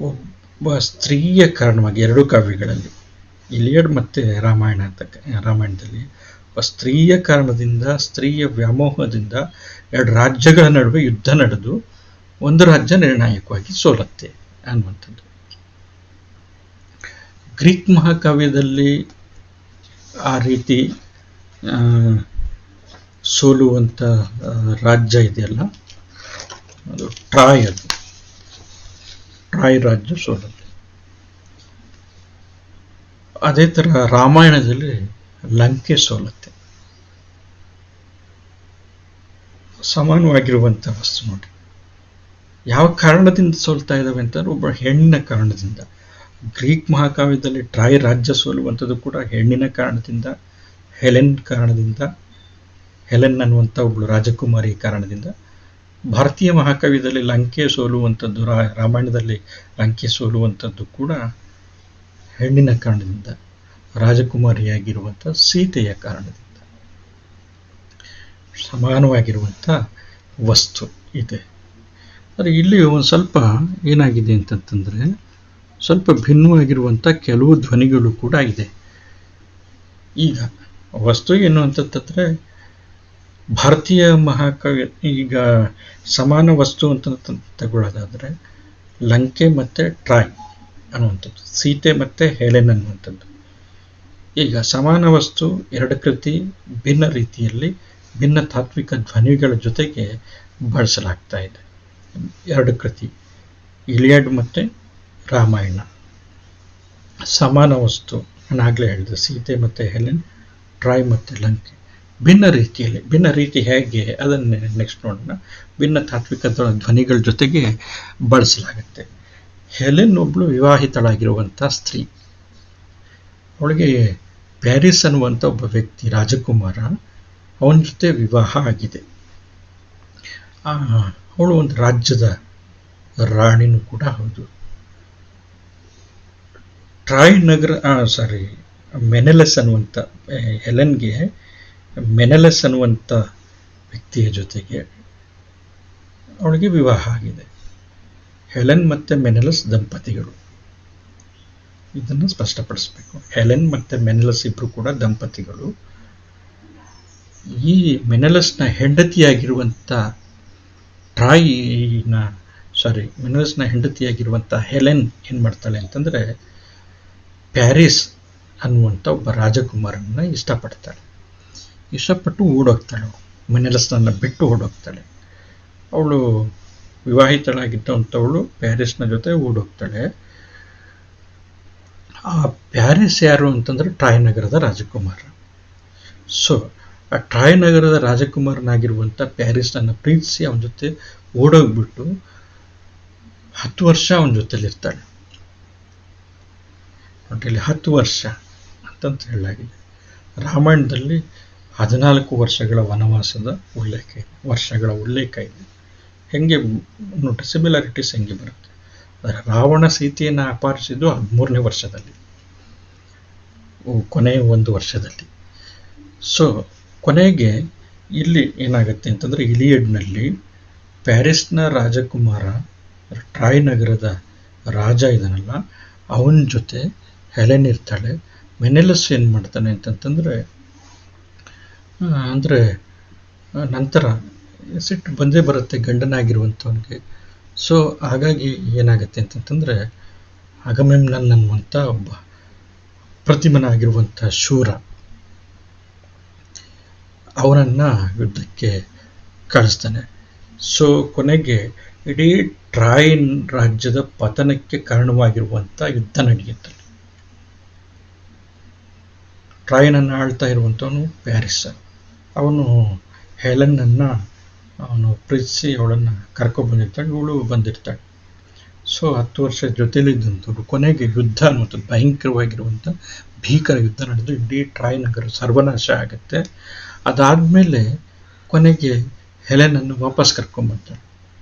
ಒಬ್ಬ ಸ್ತ್ರೀಯ ಕಾರಣವಾಗಿ ಎರಡು ಕಾವ್ಯಗಳಲ್ಲಿ ಇಲಿಯಡ್ ಮತ್ತು ರಾಮಾಯಣದಲ್ಲಿ ಒಬ್ಬ ಸ್ತ್ರೀಯ ಕಾರಣದಿಂದ, ಸ್ತ್ರೀಯ ವ್ಯಾಮೋಹದಿಂದ ಎರಡು ರಾಜ್ಯಗಳ ನಡುವೆ ಯುದ್ಧ ನಡೆದು ಒಂದು ರಾಜ್ಯ ನಿರ್ಣಾಯಕವಾಗಿ ಸೋಲುತ್ತೆ ಅನ್ನುವಂಥದ್ದು. ಗ್ರೀಕ್ ಮಹಾಕಾವ್ಯದಲ್ಲಿ ಆ ರೀತಿ ಸೋಲುವಂಥ ರಾಜ್ಯ ಇದೆಯಲ್ಲ, ಅದು ಟ್ರಾಯ್. ಟ್ರಾಯ್ ರಾಜ್ಯ ಸೋಲುತ್ತೆ. ಅದೇ ಥರ ರಾಮಾಯಣದಲ್ಲಿ ಲಂಕೆ ಸೋಲುತ್ತೆ. ಸಮಾನವಾಗಿರುವಂಥ ವಸ್ತು ನೋಡಿ. ಯಾವ ಕಾರಣದಿಂದ ಸೋಲ್ತಾ ಇದ್ದಾವೆ ಅಂತಂದ್ರೆ ಒಬ್ಬ ಹೆಣ್ಣಿನ ಕಾರಣದಿಂದ. ಗ್ರೀಕ್ ಮಹಾಕಾವ್ಯದಲ್ಲಿ ಟ್ರಾಯ್ ರಾಜ್ಯ ಸೋಲುವಂಥದ್ದು ಕೂಡ ಹೆಣ್ಣಿನ ಕಾರಣದಿಂದ, ಹೆಲೆನ್ ಅನ್ನುವಂಥ ಒಬ್ಬಳು ರಾಜಕುಮಾರಿ ಕಾರಣದಿಂದ. ಭಾರತೀಯ ಮಹಾಕಾವ್ಯದಲ್ಲಿ ಲಂಕೆ ಸೋಲುವಂಥದ್ದು, ರಾಮಾಯಣದಲ್ಲಿ ಲಂಕೆ ಸೋಲುವಂಥದ್ದು ಕೂಡ ಹೆಣ್ಣಿನ ಕಾರಣದಿಂದ, ರಾಜಕುಮಾರಿಯಾಗಿರುವಂಥ ಸೀತೆಯ ಕಾರಣದಿಂದ. ಸಮಾನವಾಗಿರುವಂಥ ವಸ್ತು ಇದೆ. ಆದರೆ ಇಲ್ಲಿ ಒಂದು ಸ್ವಲ್ಪ ಏನಾಗಿದೆ ಅಂತಂತಂದರೆ, ಸ್ವಲ್ಪ ಭಿನ್ನವಾಗಿರುವಂಥ ಕೆಲವು ಧ್ವನಿಗಳು ಕೂಡ ಇದೆ. ಈಗ ವಸ್ತು ಏನು ಅಂತಂತಂದರೆ, ಭಾರತೀಯ ಮಹಾಕಾವ್ಯ ಈಗ ಸಮಾನ ವಸ್ತು ಅಂತ ತಗೊಳ್ಳೋದಾದರೆ ಲಂಕೆ ಮತ್ತು ಟ್ರಾಯ್ ಅನ್ನುವಂಥದ್ದು, ಸೀತೆ ಮತ್ತು ಹೆಲೆನ್ ಅನ್ನುವಂಥದ್ದು. ಈಗ ಸಮಾನ ವಸ್ತು ಎರಡು ಕೃತಿ ಭಿನ್ನ ರೀತಿಯಲ್ಲಿ ಭಿನ್ನ ತಾತ್ವಿಕ ಧ್ವನಿಗಳ ಜೊತೆಗೆ ಬಳಸಲಾಗ್ತಾ ಇದೆ. ಎರಡು ಕೃತಿ ಇಲಿಯಡ್ ಮತ್ತು ರಾಮಾಯಣ ಸಮಾನ ವಸ್ತು. ನಾನು ಆಗಲೇ ಹೇಳಿದೆ, ಸೀತೆ ಮತ್ತು ಹೆಲೆನ್, ಟ್ರಾಯ್ ಮತ್ತು ಲಂಕೆ ಭಿನ್ನ ರೀತಿಯಲ್ಲಿ. ಭಿನ್ನ ರೀತಿ ಹೇಗೆ ಅದನ್ನು ನೆಕ್ಸ್ಟ್ ನೋಡೋಣ. ಭಿನ್ನ ತಾತ್ವಿಕ ಧ್ವನಿಗಳ ಜೊತೆಗೆ ಬಳಸಲಾಗುತ್ತೆ. ಹೆಲೆನ್ ಒಬ್ಬಳು ವಿವಾಹಿತಳಾಗಿರುವಂಥ ಸ್ತ್ರೀ. ಅವಳಿಗೆ ಪ್ಯಾರಿಸ್ ಅನ್ನುವಂಥ ಒಬ್ಬ ವ್ಯಕ್ತಿ, ರಾಜಕುಮಾರ, ಅವನ ಜೊತೆ ವಿವಾಹ ಆಗಿದೆ. ಅವಳು ಒಂದು ರಾಜ್ಯದ ರಾಣಿನೂ ಕೂಡ ಹೌದು. ಟ್ರಾಯ್ ನಗರ ಮೆನೆಲಸ್ ಅನ್ನುವಂಥ, ಹೆಲೆನ್ಗೆ ಮೆನೆಲಸ್ ಅನ್ನುವಂಥ ವ್ಯಕ್ತಿಯ ಜೊತೆಗೆ ಅವಳಿಗೆ ವಿವಾಹ ಆಗಿದೆ. ಹೆಲೆನ್ ಮತ್ತು ಮೆನೆಲಸ್ ದಂಪತಿಗಳು, ಇದನ್ನು ಸ್ಪಷ್ಟಪಡಿಸಬೇಕು. ಹೆಲೆನ್ ಮತ್ತು ಮೆನೆಲಸ್ ಇಬ್ಬರು ಕೂಡ ದಂಪತಿಗಳು. ಈ ಮೆನೆಲಸ್ನ ಹೆಂಡತಿಯಾಗಿರುವಂಥ ಮೆನೆಲಸ್ನ ಹೆಂಡತಿಯಾಗಿರುವಂಥ ಹೆಲೆನ್ ಏನು ಮಾಡ್ತಾಳೆ ಅಂತಂದರೆ, ಪ್ಯಾರಿಸ್ ಅನ್ನುವಂಥ ಒಬ್ಬ ರಾಜಕುಮಾರನ ಇಷ್ಟಪಟ್ಟು ಓಡೋಗ್ತಾಳೆ. ಮೆನೆಲಸ್ನನ್ನು ಬಿಟ್ಟು ಓಡೋಗ್ತಾಳೆ. ಅವಳು ವಿವಾಹಿತಳಾಗಿದ್ದಂಥವಳು ಪ್ಯಾರಿಸ್ನ ಜೊತೆ ಓಡೋಗ್ತಾಳೆ. ಆ ಪ್ಯಾರಿಸ್ ಯಾರು ಅಂತಂದರೆ ಟ್ರಾಯ್ ನಗರದ ರಾಜಕುಮಾರ. ಸೊ ಆ ಟ್ರಾಯ್ ನಗರದ ರಾಜಕುಮಾರನಾಗಿರುವಂಥ ಪ್ಯಾರಿಸ್ನನ್ನು ಪ್ರೀತಿಸಿ ಅವನ ಜೊತೆ ಓಡೋಗ್ಬಿಟ್ಟು 10 ವರ್ಷ ಅವನ ಜೊತೆಲಿರ್ತಾಳೆ. ಇಲ್ಲಿ 10 ವರ್ಷ ಅಂತಂತ ಹೇಳಲಾಗಿದೆ. ರಾಮಾಯಣದಲ್ಲಿ 14 ವರ್ಷಗಳ ವನವಾಸದ ವರ್ಷಗಳ ಉಲ್ಲೇಖ ಇದೆ. ಹೆಂಗೆ ನೋಡಿ, ಸಿಮಿಲಾರಿಟೀಸ್ ಹೆಂಗೆ ಬರುತ್ತೆ. ಆದರೆ ರಾವಣ ಸೀತೆಯನ್ನು ಅಪಹರಿಸಿದ್ದು 13ನೇ ವರ್ಷದಲ್ಲಿ, ಕೊನೆಯ 1 ವರ್ಷದಲ್ಲಿ. ಸೊ ಕೊನೆಗೆ ಇಲ್ಲಿ ಏನಾಗುತ್ತೆ ಅಂತಂದರೆ, ಇಲಿಯಡ್ನಲ್ಲಿ ಪ್ಯಾರಿಸ್ನ ರಾಜಕುಮಾರ, ಟ್ರಾಯ್ ನಗರದ ರಾಜ ಇದನ್ನಲ್ಲ, ಅವನ ಜೊತೆ ಹೆಲೆನ್ ಇರ್ತಾಳೆ. ಮೆನೆಲಸ್ ಏನು ಮಾಡ್ತಾನೆ ಅಂತಂತಂದರೆ, ನಂತರ ಸಿಟ್ಟು ಬಂದೇ ಬರುತ್ತೆ ಗಂಡನಾಗಿರುವಂಥವನಿಗೆ. ಸೊ ಹಾಗಾಗಿ ಏನಾಗುತ್ತೆ ಅಂತಂತಂದರೆ, ಅಗಮೆಮ್ನನ್ ಅನ್ನುವಂಥ ಒಬ್ಬ ಪ್ರತಿಮನಾಗಿರುವಂಥ ಶೂರ, ಅವನನ್ನು ಯುದ್ಧಕ್ಕೆ ಕಳಿಸ್ತಾನೆ. ಸೊ ಕೊನೆಗೆ ಇಡೀ ಟ್ರಾಯ್ ರಾಜ್ಯದ ಪತನಕ್ಕೆ ಕಾರಣವಾಗಿರುವಂಥ ಯುದ್ಧ ನಡೆಯುತ್ತೆ. ಟ್ರಾಯ್ನನ್ನು ಆಳ್ತಾ ಇರುವಂಥವನು ಪ್ಯಾರಿಸ್. ಅವನು ಹೆಲೆನ್ನನ್ನು ಪ್ರೀತಿಸಿ ಅವಳನ್ನು ಕರ್ಕೊಬಂದಿರ್ತಾಳೆ, ಇವಳು ಬಂದಿರ್ತಾಳೆ. ಸೊ 10 ವರ್ಷ ಜೊತೆಲಿದ್ದಂಥವ್ರು ಕೊನೆಗೆ ಯುದ್ಧ ಅನ್ನುವಂಥದ್ದು ಭಯಂಕರವಾಗಿರುವಂಥ ಭೀಕರ ಯುದ್ಧ ನಡೆದು ಇಡೀ ಟ್ರಾಯ್ ನಗರ ಸರ್ವನಾಶ ಆಗುತ್ತೆ. ಅದಾದಮೇಲೆ ಕೊನೆಗೆ ಹೆಲೆನನ್ನು ವಾಪಸ್ ಕರ್ಕೊಂಬರ್ತಾಳೆ.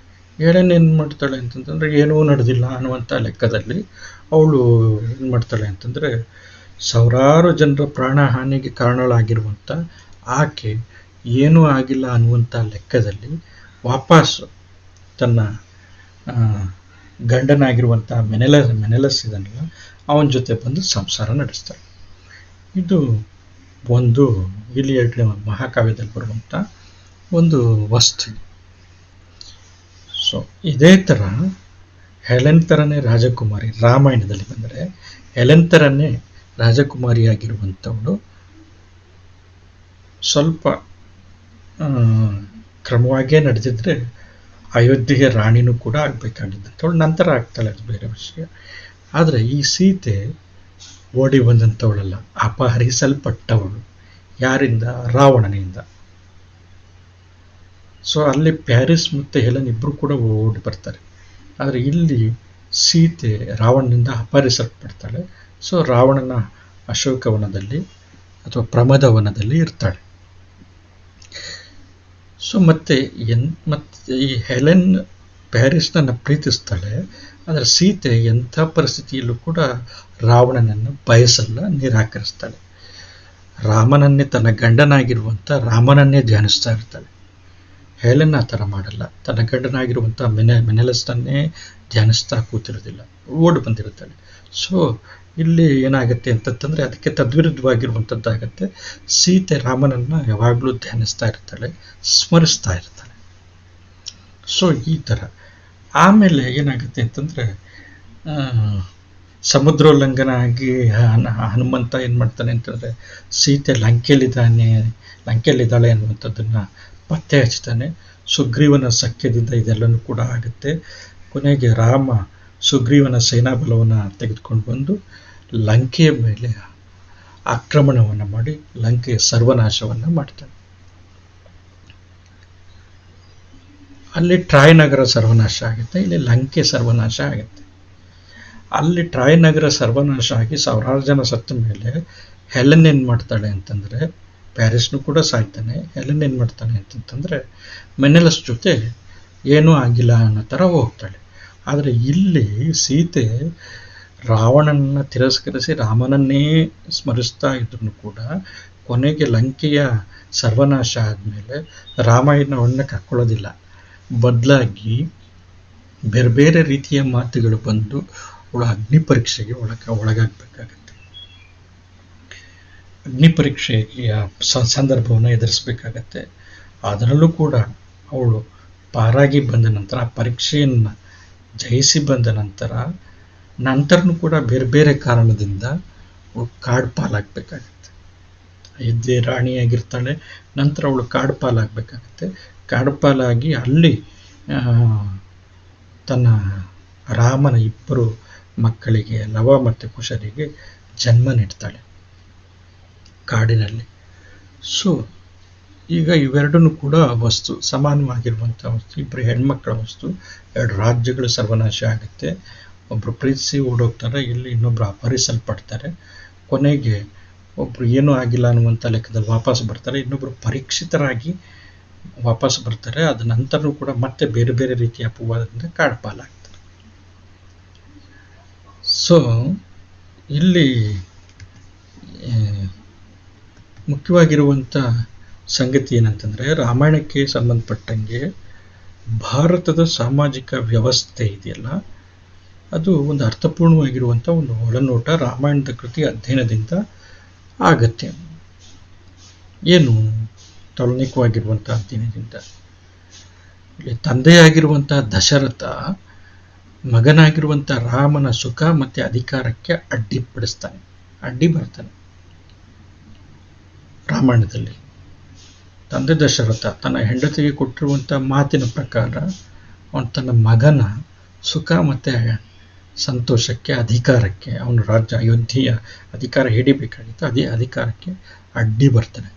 ಹೆಲೆನ್ ಏನು ಮಾಡ್ತಾಳೆ ಅಂತಂತಂದರೆ, ಏನೂ ನಡೆದಿಲ್ಲ ಅನ್ನುವಂಥ ಲೆಕ್ಕದಲ್ಲಿ ಅವಳು ಏನು ಮಾಡ್ತಾಳೆ ಅಂತಂದರೆ, ಸಾವಿರಾರು ಜನರ ಪ್ರಾಣಹಾನಿಗೆ ಕಾರಣಳಾಗಿರುವಂಥ ಆಕೆ ಏನೂ ಆಗಿಲ್ಲ ಅನ್ನುವಂಥ ಲೆಕ್ಕದಲ್ಲಿ ವಾಪಸ್ ತನ್ನ ಗಂಡನಾಗಿರುವಂಥ ಮೆನೆಲಸ್ ಇದನ್ನಲ್ಲ, ಅವನ ಜೊತೆ ಬಂದು ಸಂಸಾರ ನಡೆಸ್ತಾರೆ. ಇದು ಒಂದು ಇಲಿಯಡ್ ಮಹಾಕಾವ್ಯದಲ್ಲಿ ಬರುವಂಥ ಒಂದು ವಸ್ತು. ಸೊ ಇದೇ ಥರ ಹೆಲೆನ್ ಥರನೇ ರಾಜಕುಮಾರಿ ರಾಮಾಯಣದಲ್ಲಿ ಬಂದರೆ, ಹೆಲೆನ್ ಥರನೇ ರಾಜಕುಮಾರಿಯಾಗಿರುವಂಥವಳು ಸ್ವಲ್ಪ ಕ್ರಮವಾಗೇ ನಡೆದಿದ್ರೆ ಅಯೋಧ್ಯೆಗೆ ರಾಣಿನೂ ಕೂಡ ಆಗಬೇಕಾಗಿದ್ದಂಥವಳು. ನಂತರ ಆಗ್ತಾಳೆ, ಅದು ಬೇರೆ ವಿಷಯ. ಆದರೆ ಈ ಸೀತೆ ಓಡಿ ಬಂದಂಥವಳಲ್ಲ, ಅಪಹರಿಸಲ್ಪಟ್ಟವಳು. ಯಾರಿಂದ? ರಾವಣನಿಂದ. ಸೊ ಅಲ್ಲಿ ಪ್ಯಾರಿಸ್ ಮತ್ತು ಹೆಲೆನ್ ಇಬ್ಬರು ಕೂಡ ಓಡಿ ಬರ್ತಾರೆ. ಆದರೆ ಇಲ್ಲಿ ಸೀತೆ ರಾವಣನಿಂದ ಅಪಹರಿಸಲ್ಪಡ್ತಾಳೆ. ಸೊ ರಾವಣನ ಅಶೋಕವನದಲ್ಲಿ ಅಥವಾ ಪ್ರಮದವನದಲ್ಲಿ ಇರ್ತಾಳೆ. ಸೊ ಮತ್ತೆ ಈ ಹೆಲೆನ್ ಪ್ಯಾರಿಸ್ನನ್ನು ಪ್ರೀತಿಸ್ತಾಳೆ. ಆದರೆ ಸೀತೆ ಎಂಥ ಪರಿಸ್ಥಿತಿಯಲ್ಲೂ ಕೂಡ ರಾವಣನನ್ನು ಬಯಸಲ್ಲ, ನಿರಾಕರಿಸ್ತಾಳೆ. ರಾಮನನ್ನೇ, ತನ್ನ ಗಂಡನಾಗಿರುವಂಥ ರಾಮನನ್ನೇ ಧ್ಯಾನಿಸ್ತಾ ಇರ್ತಾಳೆ. ಹೆಲೆನ್ ಆ ಥರ ಮಾಡಲ್ಲ. ತನ್ನ ಗಂಡನಾಗಿರುವಂಥ ಮೆನೆಲಸ್ನನ್ನೇ ಧ್ಯಾನಿಸ್ತಾ ಕೂತಿರೋದಿಲ್ಲ, ಓಡಿ ಬಂದಿರುತ್ತಾಳೆ. ಸೊ ಇಲ್ಲಿ ಏನಾಗುತ್ತೆ ಅಂತಂತಂದರೆ ಅದಕ್ಕೆ ತದ್ವಿರುದ್ಧವಾಗಿರುವಂಥದ್ದಾಗತ್ತೆ. ಸೀತೆ ರಾಮನನ್ನು ಯಾವಾಗಲೂ ಧ್ಯಾನಿಸ್ತಾ ಇರ್ತಾಳೆ, ಸ್ಮರಿಸ್ತಾ ಇರ್ತಾಳೆ. ಸೊ ಈ ಥರ ಆಮೇಲೆ ಏನಾಗುತ್ತೆ ಅಂತಂದರೆ, ಸಮುದ್ರೋಲ್ಲಂಘನ ಆಗಿ ಹನುಮಂತ ಏನು ಮಾಡ್ತಾನೆ ಅಂತಂದರೆ, ಸೀತೆ ಲಂಕೆಯಲ್ಲಿದ್ದಾಳೆ ಅನ್ನುವಂಥದ್ದನ್ನು ಪತ್ತೆ ಹಚ್ತಾನೆ. ಸುಗ್ರೀವನ ಸಖ್ಯದಿಂದ ಇದೆಲ್ಲನೂ ಕೂಡ ಆಗುತ್ತೆ. ಕೊನೆಗೆ ರಾಮ ಸುಗ್ರೀವನ ಸೇನಾಬಲವನ್ನು ತೆಗೆದುಕೊಂಡು ಬಂದು ಲಂಕೆಯ ಮೇಲೆ ಆಕ್ರಮಣವನ್ನು ಮಾಡಿ ಲಂಕೆಯ ಸರ್ವನಾಶವನ್ನು ಮಾಡ್ತಾನೆ. ಅಲ್ಲಿ ಟ್ರಾಯ್ ನಗರ ಸರ್ವನಾಶ ಆಗುತ್ತೆ, ಇಲ್ಲಿ ಲಂಕೆ ಸರ್ವನಾಶ ಆಗುತ್ತೆ. ಅಲ್ಲಿ ಟ್ರಾಯ್ ನಗರ ಸರ್ವನಾಶ ಆಗಿ ಸಾವಿರಾರು ಜನ ಸತ್ತ ಮೇಲೆ ಹೆಲೆನ್ ಏನು ಮಾಡ್ತಾಳೆ ಅಂತಂದರೆ, ಪ್ಯಾರಿಸ್ನು ಕೂಡ ಸಾಯ್ತಾನೆ. ಹೆಲೆನ್ ಏನು ಮಾಡ್ತಾನೆ ಅಂತಂತಂದರೆ, ಮೆನೆಲಸ್ ಜೊತೆ ಏನೂ ಆಗಿಲ್ಲ ಅನ್ನೋ ಥರ ಹೋಗ್ತಾಳೆ. ಆದರೆ ಇಲ್ಲಿ ಸೀತೆ ರಾವಣನನ್ನು ತಿರಸ್ಕರಿಸಿ ರಾಮನನ್ನೇ ಸ್ಮರಿಸ್ತಾ ಇದ್ರೂ ಕೂಡ ಕೊನೆಗೆ ಲಂಕೆಯ ಸರ್ವನಾಶ ಆದಮೇಲೆ ರಾಮಾಯಣವನ್ನು ಕರ್ಕೊಳ್ಳೋದಿಲ್ಲ. ಬದಲಾಗಿ ಬೇರೆ ಬೇರೆ ರೀತಿಯ ಮಾತುಗಳು ಬಂದು ಅವಳು ಅಗ್ನಿ ಪರೀಕ್ಷೆಗೆ ಒಳಗಾಗಬೇಕಾಗತ್ತೆ. ಅಗ್ನಿ ಪರೀಕ್ಷೆಯ ಸಂದರ್ಭವನ್ನು ಎದುರಿಸಬೇಕಾಗತ್ತೆ. ಅದರಲ್ಲೂ ಕೂಡ ಅವಳು ಪಾರಾಗಿ ಬಂದ ನಂತರ, ಪರೀಕ್ಷೆಯನ್ನು ಜಯಿಸಿ ಬಂದ ನಂತರನೂ ಕೂಡ ಬೇರೆ ಬೇರೆ ಕಾರಣದಿಂದ ಅವಳು ಕಾಡು ಪಾಲಾಗಬೇಕಾಗತ್ತೆ. ಅಯೋಧ್ಯೆ ರಾಣಿಯಾಗಿರ್ತಾಳೆ, ನಂತರ ಅವಳು ಕಾಡು ಪಾಲಾಗಬೇಕಾಗತ್ತೆ. ಕಾಡು ಪಾಲಾಗಿ ಅಲ್ಲಿ ತನ್ನ ರಾಮನ ಇಬ್ಬರು ಮಕ್ಕಳಿಗೆ, ಲವ ಮತ್ತು ಕುಶರಿಗೆ ಜನ್ಮ ನೀಡ್ತಾಳೆ ಕಾಡಿನಲ್ಲಿ. ಸೊ ಈಗ ಇವೆರಡೂ ಕೂಡ ವಸ್ತು, ಸಮಾನವಾಗಿರುವಂಥ ವಸ್ತು. ಇಬ್ಬರು ಹೆಣ್ಮಕ್ಕಳ ವಸ್ತು, ಎರಡು ರಾಜ್ಯಗಳು ಸರ್ವನಾಶ ಆಗುತ್ತೆ. ಒಬ್ಬರು ಪ್ರೀತಿಸಿ ಓಡೋಗ್ತಾರೆ, ಇಲ್ಲಿ ಇನ್ನೊಬ್ಬರು ಅಪಹರಿಸಲ್ಪಡ್ತಾರೆ. ಕೊನೆಗೆ ಒಬ್ಬರು ಏನೂ ಆಗಿಲ್ಲ ಅನ್ನುವಂಥ ಲೆಕ್ಕದಲ್ಲಿ ವಾಪಸ್ ಬರ್ತಾರೆ, ಇನ್ನೊಬ್ಬರು ಪರೀಕ್ಷಿತರಾಗಿ ವಾಪಸ್ ಬರ್ತಾರೆ. ಅದ ನಂತರನೂ ಕೂಡ ಮತ್ತೆ ಬೇರೆ ಬೇರೆ ರೀತಿಯ ಅಪವಾದದಿಂದ ಕಾಡ್ಪಾಲಾಗ್ತಾರೆ. ಸೊ ಇಲ್ಲಿ ಮುಖ್ಯವಾಗಿರುವಂಥ ಸಂಗತಿ ಏನಂತಂದರೆ, ರಾಮಾಯಣಕ್ಕೆ ಸಂಬಂಧಪಟ್ಟಂಗೆ ಭಾರತದ ಸಾಮಾಜಿಕ ವ್ಯವಸ್ಥೆ ಇದೆಯಲ್ಲ, ಅದು ಒಂದು ಅರ್ಥಪೂರ್ಣವಾಗಿರುವಂಥ ಒಂದು ಒಳನೋಟ ರಾಮಾಯಣದ ಕೃತಿ ಅಧ್ಯಯನದಿಂದ ಆಗತ್ತೆ. ಏನು ತೌಲನಿಕವಾಗಿರುವಂಥ ಅಧ್ಯಯನದಿಂದ. ಇಲ್ಲಿ ತಂದೆಯಾಗಿರುವಂಥ ದಶರಥ ಮಗನಾಗಿರುವಂಥ ರಾಮನ ಸುಖ ಮತ್ತು ಅಧಿಕಾರಕ್ಕೆ ಅಡ್ಡಿ ಬರ್ತಾನೆ. ರಾಮಾಯಣದಲ್ಲಿ ತಂದೆ ದಶರಥ ತನ್ನ ಹೆಂಡತಿಗೆ ಕೊಟ್ಟಿರುವಂಥ ಮಾತಿನ ಪ್ರಕಾರ ಅವನು ತನ್ನ ಮಗನ ಸುಖ ಮತ್ತು ಸಂತೋಷಕ್ಕೆ, ಅಧಿಕಾರಕ್ಕೆ, ಅವನು ರಾಜ್ಯ ಅಯೋಧ್ಯೆಯ ಅಧಿಕಾರ ಹಿಡಿಬೇಕಾಗಿತ್ತು, ಅದೇ ಅಧಿಕಾರಕ್ಕೆ ಅಡ್ಡಿ ಬರ್ತಾನೆ.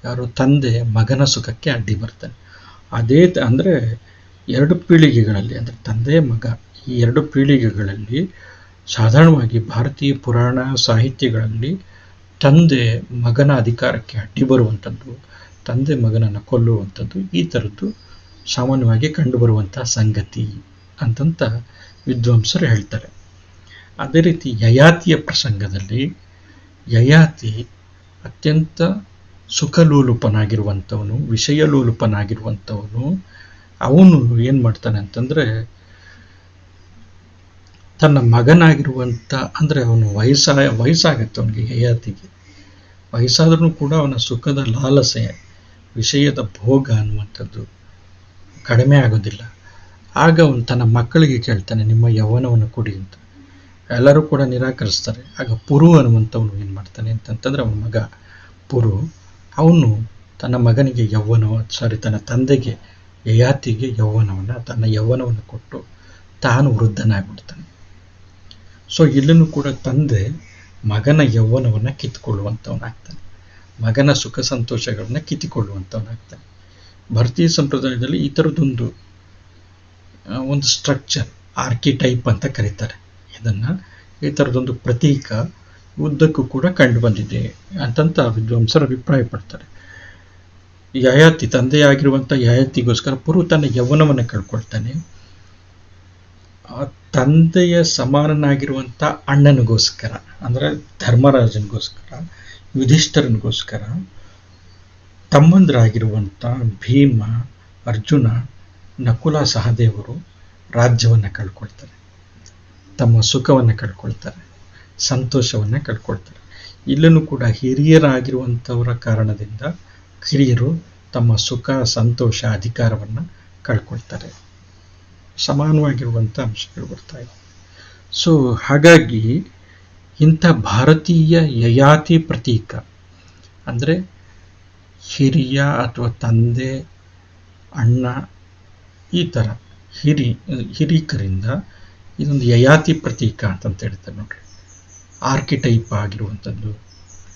ಯಾರು? ತಂದೆ ಮಗನ ಸುಖಕ್ಕೆ ಅಡ್ಡಿ ಬರ್ತಾನೆ. ಅದೇ ಅಂದರೆ ಎರಡು ಪೀಳಿಗೆಗಳಲ್ಲಿ, ಅಂದರೆ ತಂದೆ ಮಗ, ಈ ಎರಡು ಪೀಳಿಗೆಗಳಲ್ಲಿ ಸಾಧಾರಣವಾಗಿ ಭಾರತೀಯ ಪುರಾಣ ಸಾಹಿತ್ಯಗಳಲ್ಲಿ ತಂದೆ ಮಗನ ಅಧಿಕಾರಕ್ಕೆ ಅಡ್ಡಿ ಬರುವಂಥದ್ದು, ತಂದೆ ಮಗನನ್ನು ಕೊಲ್ಲುವಂಥದ್ದು, ಈ ಥರದ್ದು ಸಾಮಾನ್ಯವಾಗಿ ಕಂಡುಬರುವಂಥ ಸಂಗತಿ ಅಂತಂತ ವಿದ್ವಾಂಸರು ಹೇಳ್ತಾರೆ. ಅದೇ ರೀತಿ ಯಯಾತಿಯ ಪ್ರಸಂಗದಲ್ಲಿ ಯಯಾತಿ ಅತ್ಯಂತ ಸುಖಲೋಲುಪನಾಗಿರುವಂಥವನು, ವಿಷಯಲೋಲುಪನಾಗಿರುವಂಥವನು. ಅವನು ಏನು ಮಾಡ್ತಾನೆ ಅಂತಂದರೆ, ತನ್ನ ಮಗನಾಗಿರುವಂಥ, ಅಂದರೆ ಅವನು ವಯಸ್ಸಾಗತ್ತೆ ಅವನಿಗೆ, ಯಯಾತಿಗೆ ವಯಸ್ಸಾದ್ರೂ ಕೂಡ ಅವನ ಸುಖದ ಲಾಲಸೆ, ವಿಷಯದ ಭೋಗ ಅನ್ನುವಂಥದ್ದು ಕಡಿಮೆ ಆಗೋದಿಲ್ಲ. ಆಗ ಅವನು ತನ್ನ ಮಕ್ಕಳಿಗೆ ಕೇಳ್ತಾನೆ, ನಿಮ್ಮ ಯೌವನವನ್ನು ಕೊಡಿ ಅಂತ. ಎಲ್ಲರೂ ಕೂಡ ನಿರಾಕರಿಸ್ತಾರೆ. ಆಗ ಪುರು ಅನ್ನುವಂಥವನು ಏನು ಮಾಡ್ತಾನೆ ಅಂತಂತಂದರೆ, ಅವನ ಮಗ ಪುರು, ಅವನು ತನ್ನ ಮಗನಿಗೆ ತನ್ನ ತಂದೆಗೆ ಯಯಾತಿಗೆ ತನ್ನ ಯೌವನವನ್ನು ಕೊಟ್ಟು ತಾನು ವೃದ್ಧನಾಗ್ಬಿಡ್ತಾನೆ. ಸೊ ಇಲ್ಲೂ ಕೂಡ ತಂದೆ ಮಗನ ಯೌವನವನ್ನು ಕಿತ್ಕೊಳ್ಳುವಂಥವನಾಗ್ತಾನೆ, ಮಗನ ಸುಖ ಸಂತೋಷಗಳನ್ನ ಕಿತ್ತಿಕೊಳ್ಳುವಂಥವನಾಗ್ತಾನೆ. ಭಾರತೀಯ ಸಂಪ್ರದಾಯದಲ್ಲಿ ಈ ಥರದ್ದೊಂದು ಒಂದು ಸ್ಟ್ರಕ್ಚರ್, ಆರ್ಕಿಟೈಪ್ ಅಂತ ಕರೀತಾರೆ ಇದನ್ನು. ಈ ಥರದೊಂದು ಪ್ರತೀಕ ಉದ್ದಕ್ಕೂ ಕೂಡ ಕಂಡು ಬಂದಿದೆ ಅಂತಂತ ವಿದ್ವಾಂಸರು ಅಭಿಪ್ರಾಯ ಪಡ್ತಾರೆ. ಯಯಾತಿ, ತಂದೆಯಾಗಿರುವಂಥ ಯಯಾತಿಗೋಸ್ಕರ ಪುರು ತನ್ನ ಯೌವನವನ್ನು ಕಳ್ಕೊಳ್ತಾನೆ. ತಂದೆಯ ಸಮಾನನಾಗಿರುವಂಥ ಅಣ್ಣನಿಗೋಸ್ಕರ, ಅಂದರೆ ಧರ್ಮರಾಜನಿಗೋಸ್ಕರ, ಯುಧಿಷ್ಠರನಿಗೋಸ್ಕರ ತಮ್ಮಂದರಾಗಿರುವಂಥ ಭೀಮ, ಅರ್ಜುನ, ನಕುಲ, ಸಹದೇವರು ರಾಜ್ಯವನ್ನು ಕಳ್ಕೊಳ್ತಾರೆ, ತಮ್ಮ ಸುಖವನ್ನು ಕಳ್ಕೊಳ್ತಾರೆ, ಸಂತೋಷವನ್ನು ಕಳ್ಕೊಳ್ತಾರೆ. ಇಲ್ಲೂ ಕೂಡ ಹಿರಿಯರಾಗಿರುವಂಥವರ ಕಾರಣದಿಂದ ಹಿರಿಯರು ತಮ್ಮ ಸುಖ, ಸಂತೋಷ, ಅಧಿಕಾರವನ್ನು ಕಳ್ಕೊಳ್ತಾರೆ. ಸಮಾನವಾಗಿರುವಂಥ ಅಂಶಗಳು ಬರ್ತಾ ಇದೆ. ಸೊ ಹಾಗಾಗಿ ಇಂಥ ಭಾರತೀಯ ಯಯಾತಿ ಪ್ರತೀಕ, ಅಂದರೆ ಹಿರಿಯ ಅಥವಾ ತಂದೆ, ಅಣ್ಣ, ಈ ಥರ ಹಿರೀಕರಿಂದ ಇದೊಂದು ಯಯಾತಿ ಪ್ರತೀಕ ಅಂತಂತ ಹೇಳ್ತಾರೆ ನೋಡ್ರಿ. ಆರ್ಕಿಟೈಪ್ ಆಗಿರುವಂಥದ್ದು,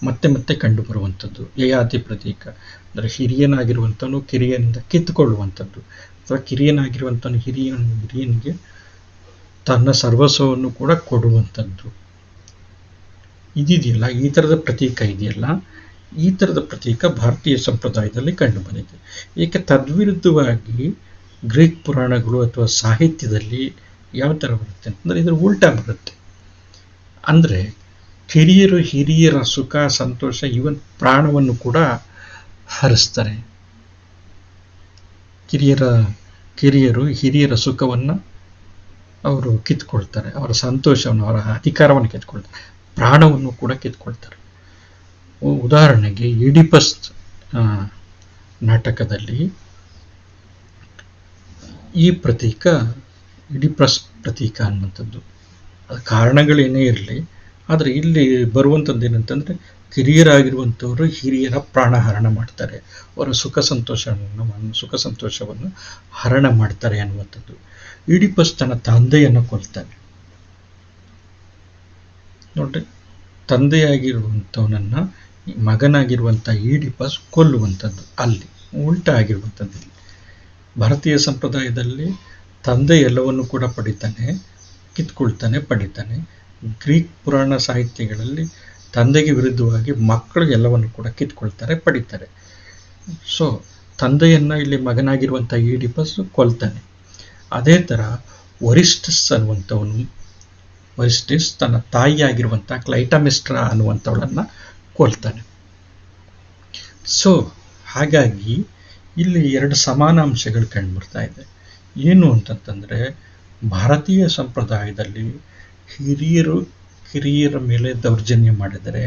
ಮತ್ತೆ ಮತ್ತೆ ಕಂಡು ಬರುವಂಥದ್ದು ಯಯಾತಿ ಪ್ರತೀಕ. ಅಂದರೆ ಹಿರಿಯನಾಗಿರುವಂಥವನು ಕಿರಿಯನಿಂದ ಕಿತ್ತುಕೊಳ್ಳುವಂಥದ್ದು, ಅಥವಾ ಕಿರಿಯನಾಗಿರುವಂಥವನು ಹಿರಿಯನಿಗೆ ತನ್ನ ಸರ್ವಸ್ವವನ್ನು ಕೂಡ ಕೊಡುವಂಥದ್ದು ಇದೆಯಲ್ಲ, ಈ ಥರದ ಪ್ರತೀಕ ಇದೆಯಲ್ಲ, ಈ ಥರದ ಪ್ರತೀಕ ಭಾರತೀಯ ಸಂಪ್ರದಾಯದಲ್ಲಿ ಕಂಡು ಬಂದಿದೆ. ಏಕೆ ತದ್ವಿರುದ್ಧವಾಗಿ ಗ್ರೀಕ್ ಪುರಾಣಗಳು ಅಥವಾ ಸಾಹಿತ್ಯದಲ್ಲಿ ಯಾವ ಥರ ಬರುತ್ತೆ ಅಂತಂದರೆ ಇದರ ಉಲ್ಟಾ ಬರುತ್ತೆ. ಅಂದರೆ ಕಿರಿಯರು ಹಿರಿಯರ ಸುಖ, ಸಂತೋಷ, ಇವನ್ ಪ್ರಾಣವನ್ನು ಕೂಡ ಹರಿಸ್ತಾರೆ. ಕಿರಿಯರು ಹಿರಿಯರ ಸುಖವನ್ನು ಅವರು ಕಿತ್ಕೊಳ್ತಾರೆ, ಅವರ ಸಂತೋಷವನ್ನು, ಅವರ ಅಧಿಕಾರವನ್ನು ಕಿತ್ಕೊಳ್ತಾರೆ, ಪ್ರಾಣವನ್ನು ಕೂಡ ಕಿತ್ಕೊಳ್ತಾರೆ. ಉದಾಹರಣೆಗೆ ಈಡಿಪಸ್ ನಾಟಕದಲ್ಲಿ ಈ ಪ್ರತೀಕ, ಈಡಿಪಸ್ ಪ್ರತೀಕ ಅನ್ನುವಂಥದ್ದು, ಅದು ಕಾರಣಗಳೇನೇ ಇರಲಿ, ಆದರೆ ಇಲ್ಲಿ ಬರುವಂಥದ್ದು ಏನಂತಂದರೆ ಕಿರಿಯರಾಗಿರುವಂಥವರು ಹಿರಿಯರ ಪ್ರಾಣ ಹರಣ ಮಾಡ್ತಾರೆ, ಅವರ ಸುಖ ಸಂತೋಷವನ್ನು ಹರಣ ಮಾಡ್ತಾರೆ ಅನ್ನುವಂಥದ್ದು. ಈಡಿಪಸ್ ತನ್ನ ತಂದೆಯನ್ನು ಕೊಲ್ತಾನೆ ನೋಡ್ರಿ. ತಂದೆಯಾಗಿರುವಂಥವನನ್ನು ಮಗನಾಗಿರುವಂಥ ಈಡಿಪಸ್ ಕೊಲ್ಲುವಂಥದ್ದು ಅಲ್ಲಿ ಉಲ್ಟಾ ಆಗಿರುವಂಥದ್ದು. ಭಾರತೀಯ ಸಂಪ್ರದಾಯದಲ್ಲಿ ತಂದೆ ಎಲ್ಲವನ್ನು ಕೂಡ ಪಡಿತಾನೆ, ಕಿತ್ಕೊಳ್ತಾನೆ, ಪಡಿತಾನೆ. ಗ್ರೀಕ್ ಪುರಾಣ ಸಾಹಿತ್ಯಗಳಲ್ಲಿ ತಂದೆಗೆ ವಿರುದ್ಧವಾಗಿ ಮಕ್ಕಳು ಎಲ್ಲವನ್ನು ಕೂಡ ಕಿತ್ಕೊಳ್ತಾರೆ, ಪಡಿತಾರೆ. ಸೊ ತಂದೆಯನ್ನು ಇಲ್ಲಿ ಮಗನಾಗಿರುವಂಥ ಈಡಿಪಸ್ ಕೊಲ್ತಾನೆ. ಅದೇ ಥರ ವರಿಷ್ಠಸ್ ಅನ್ನುವಂಥವನು, ವರಿಷ್ಠಿಸ್ ತನ್ನ ತಾಯಿಯಾಗಿರುವಂಥ ಕ್ಲೈಟಮಿಸ್ಟ್ರಾ ಅನ್ನುವಂಥವಳನ್ನು ಕೊಲ್ತಾನೆ. ಸೊ ಹಾಗಾಗಿ ಇಲ್ಲಿ ಎರಡು ಸಮಾನ ಅಂಶಗಳು ಕಂಡುಬರ್ತಾ ಇದೆ. ಏನು ಅಂತಂತಂದರೆ ಭಾರತೀಯ ಸಂಪ್ರದಾಯದಲ್ಲಿ ಹಿರಿಯರು ಕಿರಿಯರ ಮೇಲೆ ದೌರ್ಜನ್ಯ ಮಾಡಿದರೆ,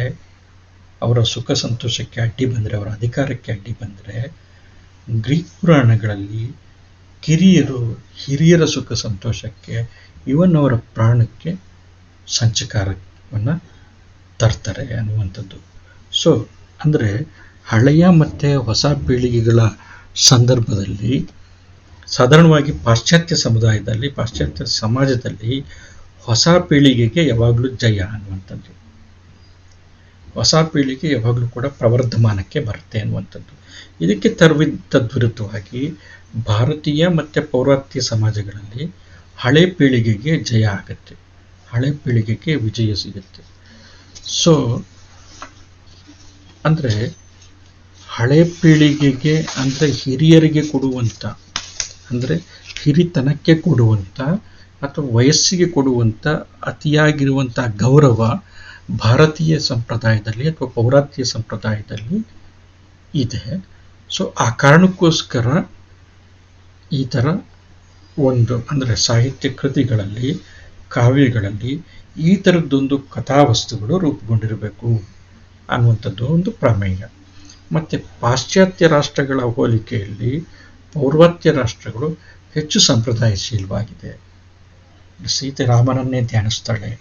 ಅವರ ಸುಖ ಸಂತೋಷಕ್ಕೆ ಅಡ್ಡಿ ಬಂದರೆ, ಅವರ ಅಧಿಕಾರಕ್ಕೆ ಅಡ್ಡಿ ಬಂದರೆ, ಗ್ರೀಕ್ ಪುರಾಣಗಳಲ್ಲಿ ಕಿರಿಯರು ಹಿರಿಯರ ಸುಖ ಸಂತೋಷಕ್ಕೆ, ಇವನ್ ಅವರ ಪ್ರಾಣಕ್ಕೆ ಸಂಚಕಾರವನ್ನು ತರ್ತಾರೆ ಅನ್ನುವಂಥದ್ದು. ಸೊ ಅಂದರೆ ಹಳೆಯ ಮತ್ತು ಹೊಸ ಪೀಳಿಗೆಗಳ ಸಂದರ್ಭದಲ್ಲಿ ಸಾಧಾರಣವಾಗಿ ಪಾಶ್ಚಾತ್ಯ ಸಮಾಜದಲ್ಲಿ ಹೊಸ ಪೀಳಿಗೆಗೆ ಯಾವಾಗಲೂ ಜಯ ಅನ್ನುವಂಥದ್ದು, ಹೊಸ ಪೀಳಿಗೆ ಯಾವಾಗಲೂ ಕೂಡ ಪ್ರವರ್ಧಮಾನಕ್ಕೆ ಬರುತ್ತೆ ಅನ್ನುವಂಥದ್ದು. ಇದಕ್ಕೆ ತದ್ವಿರುದ್ಧವಾಗಿ ಭಾರತೀಯ ಮತ್ತು ಪೌರಾತ್ಯ ಸಮಾಜಗಳಲ್ಲಿ ಹಳೆ ಪೀಳಿಗೆಗೆ ಜಯ ಆಗುತ್ತೆ, ಹಳೆ ಪೀಳಿಗೆಗೆ ವಿಜಯ ಸಿಗುತ್ತೆ. ಸೊ ಅಂದರೆ ಹಳೆ ಪೀಳಿಗೆಗೆ, ಅಂದರೆ ಹಿರಿಯರಿಗೆ ಕೊಡುವಂಥ, ಅಂದರೆ ಹಿರಿತನಕ್ಕೆ ಕೊಡುವಂಥ ಅಥವಾ ವಯಸ್ಸಿಗೆ ಕೊಡುವಂಥ ಅತಿಯಾಗಿರುವಂಥ ಗೌರವ ಭಾರತೀಯ ಸಂಪ್ರದಾಯದಲ್ಲಿ ಅಥವಾ ಪೌರಾತ್ಯ ಸಂಪ್ರದಾಯದಲ್ಲಿ ಇದೆ. ಸೊ ಆ ಕಾರಣಕ್ಕೋಸ್ಕರ ಈ ಥರ ಒಂದು, ಅಂದರೆ ಸಾಹಿತ್ಯ ಕೃತಿಗಳಲ್ಲಿ ಕಾವ್ಯಗಳಲ್ಲಿ ಈ ಥರದ್ದೊಂದು ಕಥಾವಸ್ತುಗಳು ರೂಪುಗೊಂಡಿರಬೇಕು ಅನ್ನುವಂಥದ್ದು ಒಂದು ಪ್ರಮೇಯ. ಮತ್ತು ಪಾಶ್ಚಾತ್ಯ ರಾಷ್ಟ್ರಗಳ ಹೋಲಿಕೆಯಲ್ಲಿ ಪೌರ್ವಾತ್ಯ ರಾಷ್ಟ್ರಗಳು ಹೆಚ್ಚು ಸಂಪ್ರದಾಯಶೀಲವಾಗಿದೆ. ಸೀತೆ ರಾಮನನ್ನೇ ಧ್ಯಾನಿಸ್ತಾಳೆ.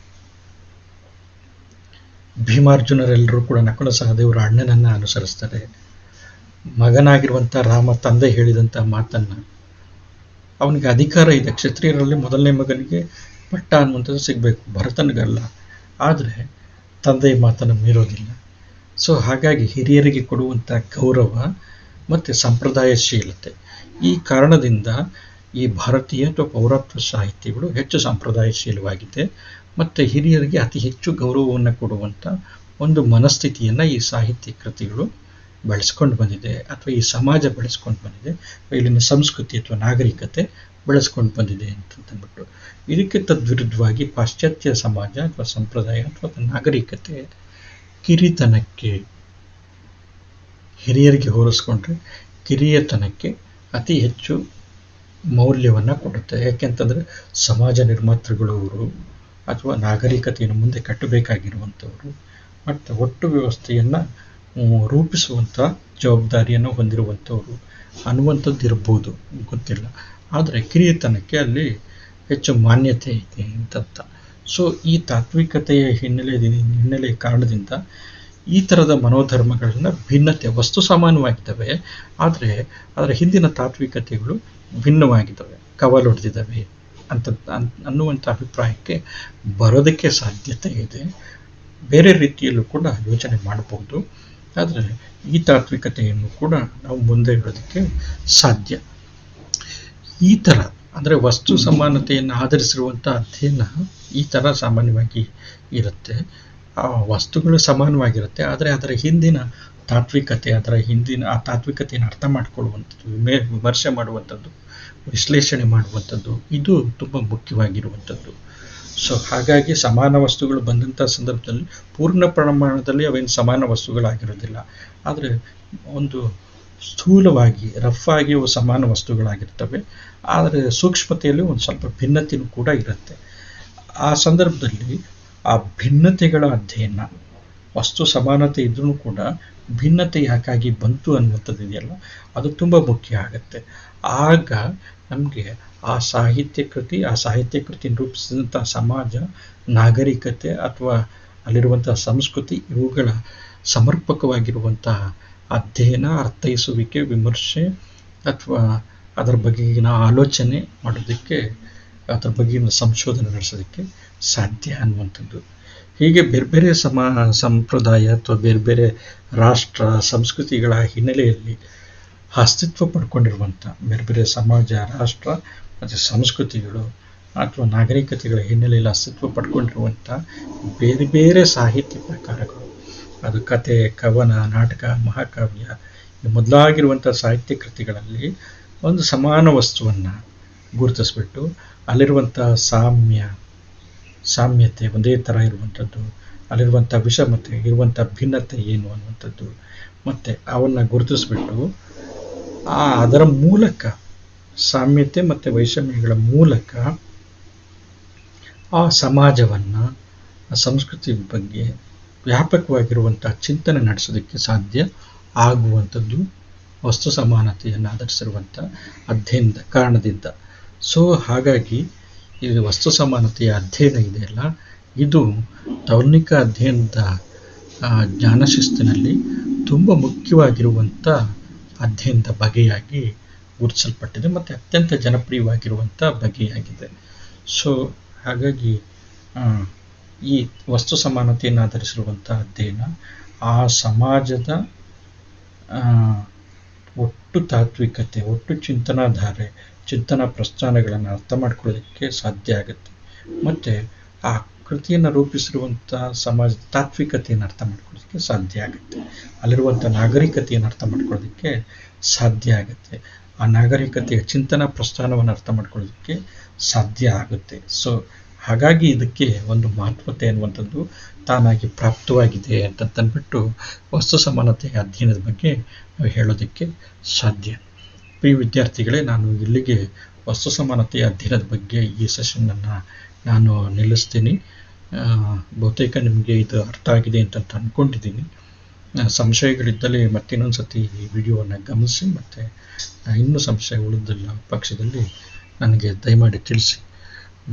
ಭೀಮಾರ್ಜುನರೆಲ್ಲರೂ ಕೂಡ ನಕುಲ ಸಹದೇವರ ಅಣ್ಣನನ್ನು ಅನುಸರಿಸ್ತಾರೆ. ಮಗನಾಗಿರುವಂಥ ರಾಮ ತಂದೆ ಹೇಳಿದಂಥ ಮಾತನ್ನು, ಅವನಿಗೆ ಅಧಿಕಾರ ಇದೆ, ಕ್ಷತ್ರಿಯರಲ್ಲಿ ಮೊದಲನೇ ಮಗನಿಗೆ ಪಟ್ಟ ಅನ್ನುವಂಥದ್ದು ಸಿಗಬೇಕು, ಭರತನಿಗಲ್ಲ. ಆದರೆ ತಂದೆಯ ಮಾತನ್ನು ಮೀರೋದಿಲ್ಲ. ಸೊ ಹಾಗಾಗಿ ಹಿರಿಯರಿಗೆ ಕೊಡುವಂಥ ಗೌರವ ಮತ್ತು ಸಂಪ್ರದಾಯಶೀಲತೆ, ಈ ಕಾರಣದಿಂದ ಈ ಭಾರತೀಯ ಅಥವಾ ಪೌರತ್ವ ಸಾಹಿತ್ಯಗಳು ಹೆಚ್ಚು ಸಂಪ್ರದಾಯಶೀಲವಾಗಿದೆ ಮತ್ತು ಹಿರಿಯರಿಗೆ ಅತಿ ಹೆಚ್ಚು ಗೌರವವನ್ನು ಕೊಡುವಂಥ ಒಂದು ಮನಸ್ಥಿತಿಯನ್ನು ಈ ಸಾಹಿತ್ಯ ಕೃತಿಗಳು ಬೆಳೆಸ್ಕೊಂಡು ಬಂದಿದೆ, ಅಥವಾ ಈ ಸಮಾಜ ಬೆಳೆಸ್ಕೊಂಡು ಬಂದಿದೆ, ಇಲ್ಲಿನ ಸಂಸ್ಕೃತಿ ಅಥವಾ ನಾಗರಿಕತೆ ಬೆಳೆಸ್ಕೊಂಡು ಬಂದಿದೆ ಅಂತಂದ್ಬಿಟ್ಟು. ಇದಕ್ಕೆ ತದ್ವಿರುದ್ಧವಾಗಿ ಪಾಶ್ಚಾತ್ಯ ಸಮಾಜ ಅಥವಾ ಸಂಪ್ರದಾಯ ಅಥವಾ ನಾಗರಿಕತೆ ಕಿರಿತನಕ್ಕೆ, ಹಿರಿಯರಿಗೆ ಹೋಲಿಸ್ಕೊಂಡ್ರೆ ಕಿರಿಯತನಕ್ಕೆ ಅತಿ ಹೆಚ್ಚು ಮೌಲ್ಯವನ್ನು ಕೊಡುತ್ತೆ. ಯಾಕೆಂತಂದರೆ ಸಮಾಜ ನಿರ್ಮಾತೃಗಳು ಅವರು, ಅಥವಾ ನಾಗರಿಕತೆಯನ್ನು ಮುಂದೆ ಕಟ್ಟಬೇಕಾಗಿರುವಂಥವರು, ಮತ್ತು ಒಟ್ಟು ವ್ಯವಸ್ಥೆಯನ್ನು ರೂಪಿಸುವಂಥ ಜವಾಬ್ದಾರಿಯನ್ನು ಹೊಂದಿರುವಂಥವರು ಅನ್ನುವಂಥದ್ದು ಇರ್ಬೋದು, ಗೊತ್ತಿಲ್ಲ. ಆದರೆ ಕಿರಿಯತನಕ್ಕೆ ಅಲ್ಲಿ ಹೆಚ್ಚು ಮಾನ್ಯತೆ ಇದೆ ಅಂತಂತ. ಸೊ ಈ ತಾತ್ವಿಕತೆಯ ಹಿನ್ನೆಲೆ ಕಾರಣದಿಂದ ಈ ಥರದ ಮನೋಧರ್ಮಗಳನ್ನ ಭಿನ್ನತೆ, ವಸ್ತು ಸಮಾನವಾಗಿದ್ದಾವೆ, ಆದರೆ ಅದರ ಹಿಂದಿನ ತಾತ್ವಿಕತೆಗಳು ಭಿನ್ನವಾಗಿದ್ದಾವೆ, ಕವಲೊಡೆದಿದ್ದಾವೆ ಅನ್ನುವಂಥ ಅಭಿಪ್ರಾಯಕ್ಕೆ ಬರೋದಕ್ಕೆ ಸಾಧ್ಯತೆ ಇದೆ. ಬೇರೆ ರೀತಿಯಲ್ಲೂ ಕೂಡ ಯೋಚನೆ ಮಾಡಬಹುದು. ಆದರೆ ಈ ತಾತ್ವಿಕತೆಯನ್ನು ಕೂಡ ನಾವು ಮುಂದೆ ಇಡೋದಕ್ಕೆ ಸಾಧ್ಯ. ಈ ಥರ ಅಂದರೆ ವಸ್ತು ಸಮಾನತೆಯನ್ನು ಆಧರಿಸಿರುವಂಥ ಅಧ್ಯಯನ ಈ ಥರ ಸಾಮಾನ್ಯವಾಗಿ ಇರುತ್ತೆ. ಆ ವಸ್ತುಗಳು ಸಮಾನವಾಗಿರುತ್ತೆ, ಆದರೆ ಅದರ ಹಿಂದಿನ ತಾತ್ವಿಕತೆ, ಅದರ ಹಿಂದಿನ ಆ ತಾತ್ವಿಕತೆಯನ್ನು ಅರ್ಥ ಮಾಡಿಕೊಳ್ಳುವಂಥದ್ದು, ವಿಮರ್ಶೆ ಮಾಡುವಂಥದ್ದು, ವಿಶ್ಲೇಷಣೆ ಮಾಡುವಂಥದ್ದು, ಇದು ತುಂಬ ಮುಖ್ಯವಾಗಿರುವಂಥದ್ದು. ಸೊ ಹಾಗಾಗಿ ಸಮಾನ ವಸ್ತುಗಳು ಬಂದಂಥ ಸಂದರ್ಭದಲ್ಲಿ ಪೂರ್ಣ ಪ್ರಮಾಣದಲ್ಲಿ ಅವೇನು ಸಮಾನ ವಸ್ತುಗಳಾಗಿರೋದಿಲ್ಲ, ಆದರೆ ಒಂದು ಸ್ಥೂಲವಾಗಿ ರಫ್ ಆಗಿ ಅವು ಸಮಾನ ವಸ್ತುಗಳಾಗಿರ್ತವೆ. ಆದರೆ ಸೂಕ್ಷ್ಮತೆಯಲ್ಲಿ ಒಂದು ಸ್ವಲ್ಪ ಭಿನ್ನತೆಯೂ ಕೂಡ ಇರುತ್ತೆ. ಆ ಸಂದರ್ಭದಲ್ಲಿ ಆ ಭಿನ್ನತೆಗಳ ಅಧ್ಯಯನ, ವಸ್ತು ಸಮಾನತೆ ಇದ್ರೂ ಕೂಡ ಭಿನ್ನತೆ ಯಾಕಾಗಿ ಬಂತು ಅನ್ನುವಂಥದ್ದು ಇದೆಯಲ್ಲ, ಅದು ತುಂಬ ಮುಖ್ಯ ಆಗುತ್ತೆ. ಆಗ ನಮಗೆ ಆ ಸಾಹಿತ್ಯ ಕೃತಿಯನ್ನು ರೂಪಿಸಿದಂಥ ಸಮಾಜ, ನಾಗರಿಕತೆ ಅಥವಾ ಅಲ್ಲಿರುವಂಥ ಸಂಸ್ಕೃತಿ, ಇವುಗಳ ಸಮರ್ಪಕವಾಗಿರುವಂಥ ಅಧ್ಯಯನ, ಅರ್ಥೈಸುವಿಕೆ, ವಿಮರ್ಶೆ ಅಥವಾ ಅದರ ಬಗೆಗಿನ ಆಲೋಚನೆ ಮಾಡೋದಕ್ಕೆ, ಅದರ ಬಗೆಗಿನ ಸಂಶೋಧನೆ ನಡೆಸೋದಕ್ಕೆ ಸಾಧ್ಯ ಅನ್ನುವಂಥದ್ದು. ಹೀಗೆ ಬೇರೆ ಬೇರೆ ಸಂಪ್ರದಾಯ ಅಥವಾ ಬೇರೆ ಬೇರೆ ರಾಷ್ಟ್ರ ಸಂಸ್ಕೃತಿಗಳ ಹಿನ್ನೆಲೆಯಲ್ಲಿ ಅಸ್ತಿತ್ವ ಪಡ್ಕೊಂಡಿರುವಂಥ ಬೇರೆ ಬೇರೆ ಸಮಾಜ, ರಾಷ್ಟ್ರ ಮತ್ತು ಸಂಸ್ಕೃತಿಗಳು ಅಥವಾ ನಾಗರಿಕತೆಗಳ ಹಿನ್ನೆಲೆಯಲ್ಲಿ ಅಸ್ತಿತ್ವ ಪಡ್ಕೊಂಡಿರುವಂಥ ಬೇರೆ ಬೇರೆ ಸಾಹಿತ್ಯ ಪ್ರಕಾರಗಳು, ಅದು ಕತೆ, ಕವನ, ನಾಟಕ, ಮಹಾಕಾವ್ಯ ಮೊದಲಾಗಿರುವಂಥ ಸಾಹಿತ್ಯ ಕೃತಿಗಳಲ್ಲಿ ಒಂದು ಸಮಾನ ವಸ್ತುವನ್ನು ಗುರುತಿಸ್ಬಿಟ್ಟು ಅಲ್ಲಿರುವಂಥ ಸಾಮ್ಯತೆ ಒಂದೇ ಥರ ಇರುವಂಥದ್ದು, ಅಲ್ಲಿರುವಂಥ ವಿಷಮತೆ, ಇರುವಂಥ ಭಿನ್ನತೆ ಏನು ಅನ್ನುವಂಥದ್ದು, ಮತ್ತು ಅವನ್ನು ಗುರುತಿಸ್ಬಿಟ್ಟು ಅದರ ಮೂಲಕ, ಸಾಮ್ಯತೆ ಮತ್ತು ವೈಷಮ್ಯಗಳ ಮೂಲಕ ಆ ಸಮಾಜವನ್ನು, ಆ ಸಂಸ್ಕೃತಿ ಬಗ್ಗೆ ವ್ಯಾಪಕವಾಗಿರುವಂಥ ಚಿಂತನೆ ನಡೆಸೋದಕ್ಕೆ ಸಾಧ್ಯ ಆಗುವಂಥದ್ದು ವಸ್ತು ಸಮಾನತೆಯನ್ನು ಆಧರಿಸಿರುವಂಥ ಅಧ್ಯಯನದ ಕಾರಣದಿಂದ. ಸೊ ಹಾಗಾಗಿ ಇದು ವಸ್ತು ಸಮಾನತೆಯ ಅಧ್ಯಯನ ಇದೆಯಲ್ಲ, ಇದು ತೌಲ್ನಿಕ ಅಧ್ಯಯನದ ಜ್ಞಾನಶಿಸ್ತಿನಲ್ಲಿ ತುಂಬ ಮುಖ್ಯವಾಗಿರುವಂಥ ಅಧ್ಯಯನದ ಬಗೆಯಾಗಿ ಗುರುತಿಸಲ್ಪಟ್ಟಿದೆ ಮತ್ತು ಅತ್ಯಂತ ಜನಪ್ರಿಯವಾಗಿರುವಂಥ ಬಗೆಯಾಗಿದೆ. ಸೊ ಹಾಗಾಗಿ ಈ ವಸ್ತು ಸಮಾನತೆಯನ್ನು ಆಧರಿಸಿರುವಂಥ ಅಧ್ಯಯನ ಆ ಸಮಾಜದ ಒಟ್ಟು ತಾತ್ವಿಕತೆ, ಒಟ್ಟು ಚಿಂತನಾಧಾರೆ, ಚಿಂತನಾ ಪ್ರಸ್ಥಾನಗಳನ್ನು ಅರ್ಥ ಮಾಡ್ಕೊಳ್ಳೋದಕ್ಕೆ ಸಾಧ್ಯ ಆಗುತ್ತೆ. ಮತ್ತು ಆ ಕೃತಿಯನ್ನು ರೂಪಿಸಿರುವಂಥ ಸಮಾಜದ ತಾತ್ವಿಕತೆಯನ್ನು ಅರ್ಥ ಮಾಡ್ಕೊಳ್ಳೋದಕ್ಕೆ ಸಾಧ್ಯ ಆಗುತ್ತೆ. ಅಲ್ಲಿರುವಂಥ ನಾಗರಿಕತೆಯನ್ನು ಅರ್ಥ ಮಾಡ್ಕೊಳ್ಳೋದಕ್ಕೆ ಸಾಧ್ಯ ಆಗುತ್ತೆ. ಆ ನಾಗರಿಕತೆಯ ಚಿಂತನಾ ಪ್ರಸ್ಥಾನವನ್ನು ಅರ್ಥ ಮಾಡ್ಕೊಳ್ಳೋದಕ್ಕೆ ಸಾಧ್ಯ ಆಗುತ್ತೆ. ಸೊ ಹಾಗಾಗಿ ಇದಕ್ಕೆ ಒಂದು ಮಹತ್ವತೆ ಅನ್ನುವಂಥದ್ದು ತಾನಾಗಿ ಪ್ರಾಪ್ತವಾಗಿದೆ ಅಂತಂದ್ಬಿಟ್ಟು ವಸ್ತು ಸಮಾನತೆಯ ಅಧ್ಯಯನದ ಬಗ್ಗೆ ನಾವು ಹೇಳೋದಕ್ಕೆ ಸಾಧ್ಯ. ಪ್ರಿಯ ವಿದ್ಯಾರ್ಥಿಗಳೇ, ನಾನು ಇಲ್ಲಿಗೆ ವಸ್ತು ಸಮಾನತೆಯ ಅಧ್ಯಯನದ ಬಗ್ಗೆ ಈ ಸೆಷನ್ನನ್ನು ನಾನು ನಿಲ್ಲಿಸ್ತೀನಿ. ಬಹುತೇಕ ನಿಮಗೆ ಇದು ಅರ್ಥ ಆಗಿದೆ ಅಂತ ಅಂದ್ಕೊಂಡಿದ್ದೀನಿ. ಸಂಶಯಗಳಿದ್ದಲ್ಲಿ ಮತ್ತಿನ್ನೊಂದು ಸತಿ ಈ ವಿಡಿಯೋವನ್ನು ಗಮನಿಸಿ, ಮತ್ತು ಇನ್ನೂ ಸಂಶಯ ಉಳಿದಿಲ್ಲ ಪಕ್ಷದಲ್ಲಿ ನನಗೆ ದಯಮಾಡಿ ತಿಳಿಸಿ.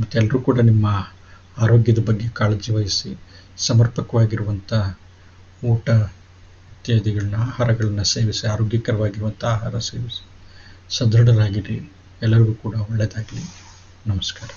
ಮತ್ತು ಎಲ್ಲರೂ ಕೂಡ ನಿಮ್ಮ ಆರೋಗ್ಯದ ಬಗ್ಗೆ ಕಾಳಜಿ ವಹಿಸಿ ಸಮರ್ಪಕವಾಗಿರುವಂಥ ಊಟ ಇತ್ಯಾದಿಗಳನ್ನ ಆಹಾರಗಳನ್ನ ಸೇವಿಸಿ, ಆರೋಗ್ಯಕರವಾಗಿರುವಂಥ ಆಹಾರ ಸೇವಿಸಿ ಸದೃಢರಾಗಿರಿ. ಎಲ್ಲರಿಗೂ ಕೂಡ ಒಳ್ಳೆಯದಾಗಲಿ. ನಮಸ್ಕಾರ.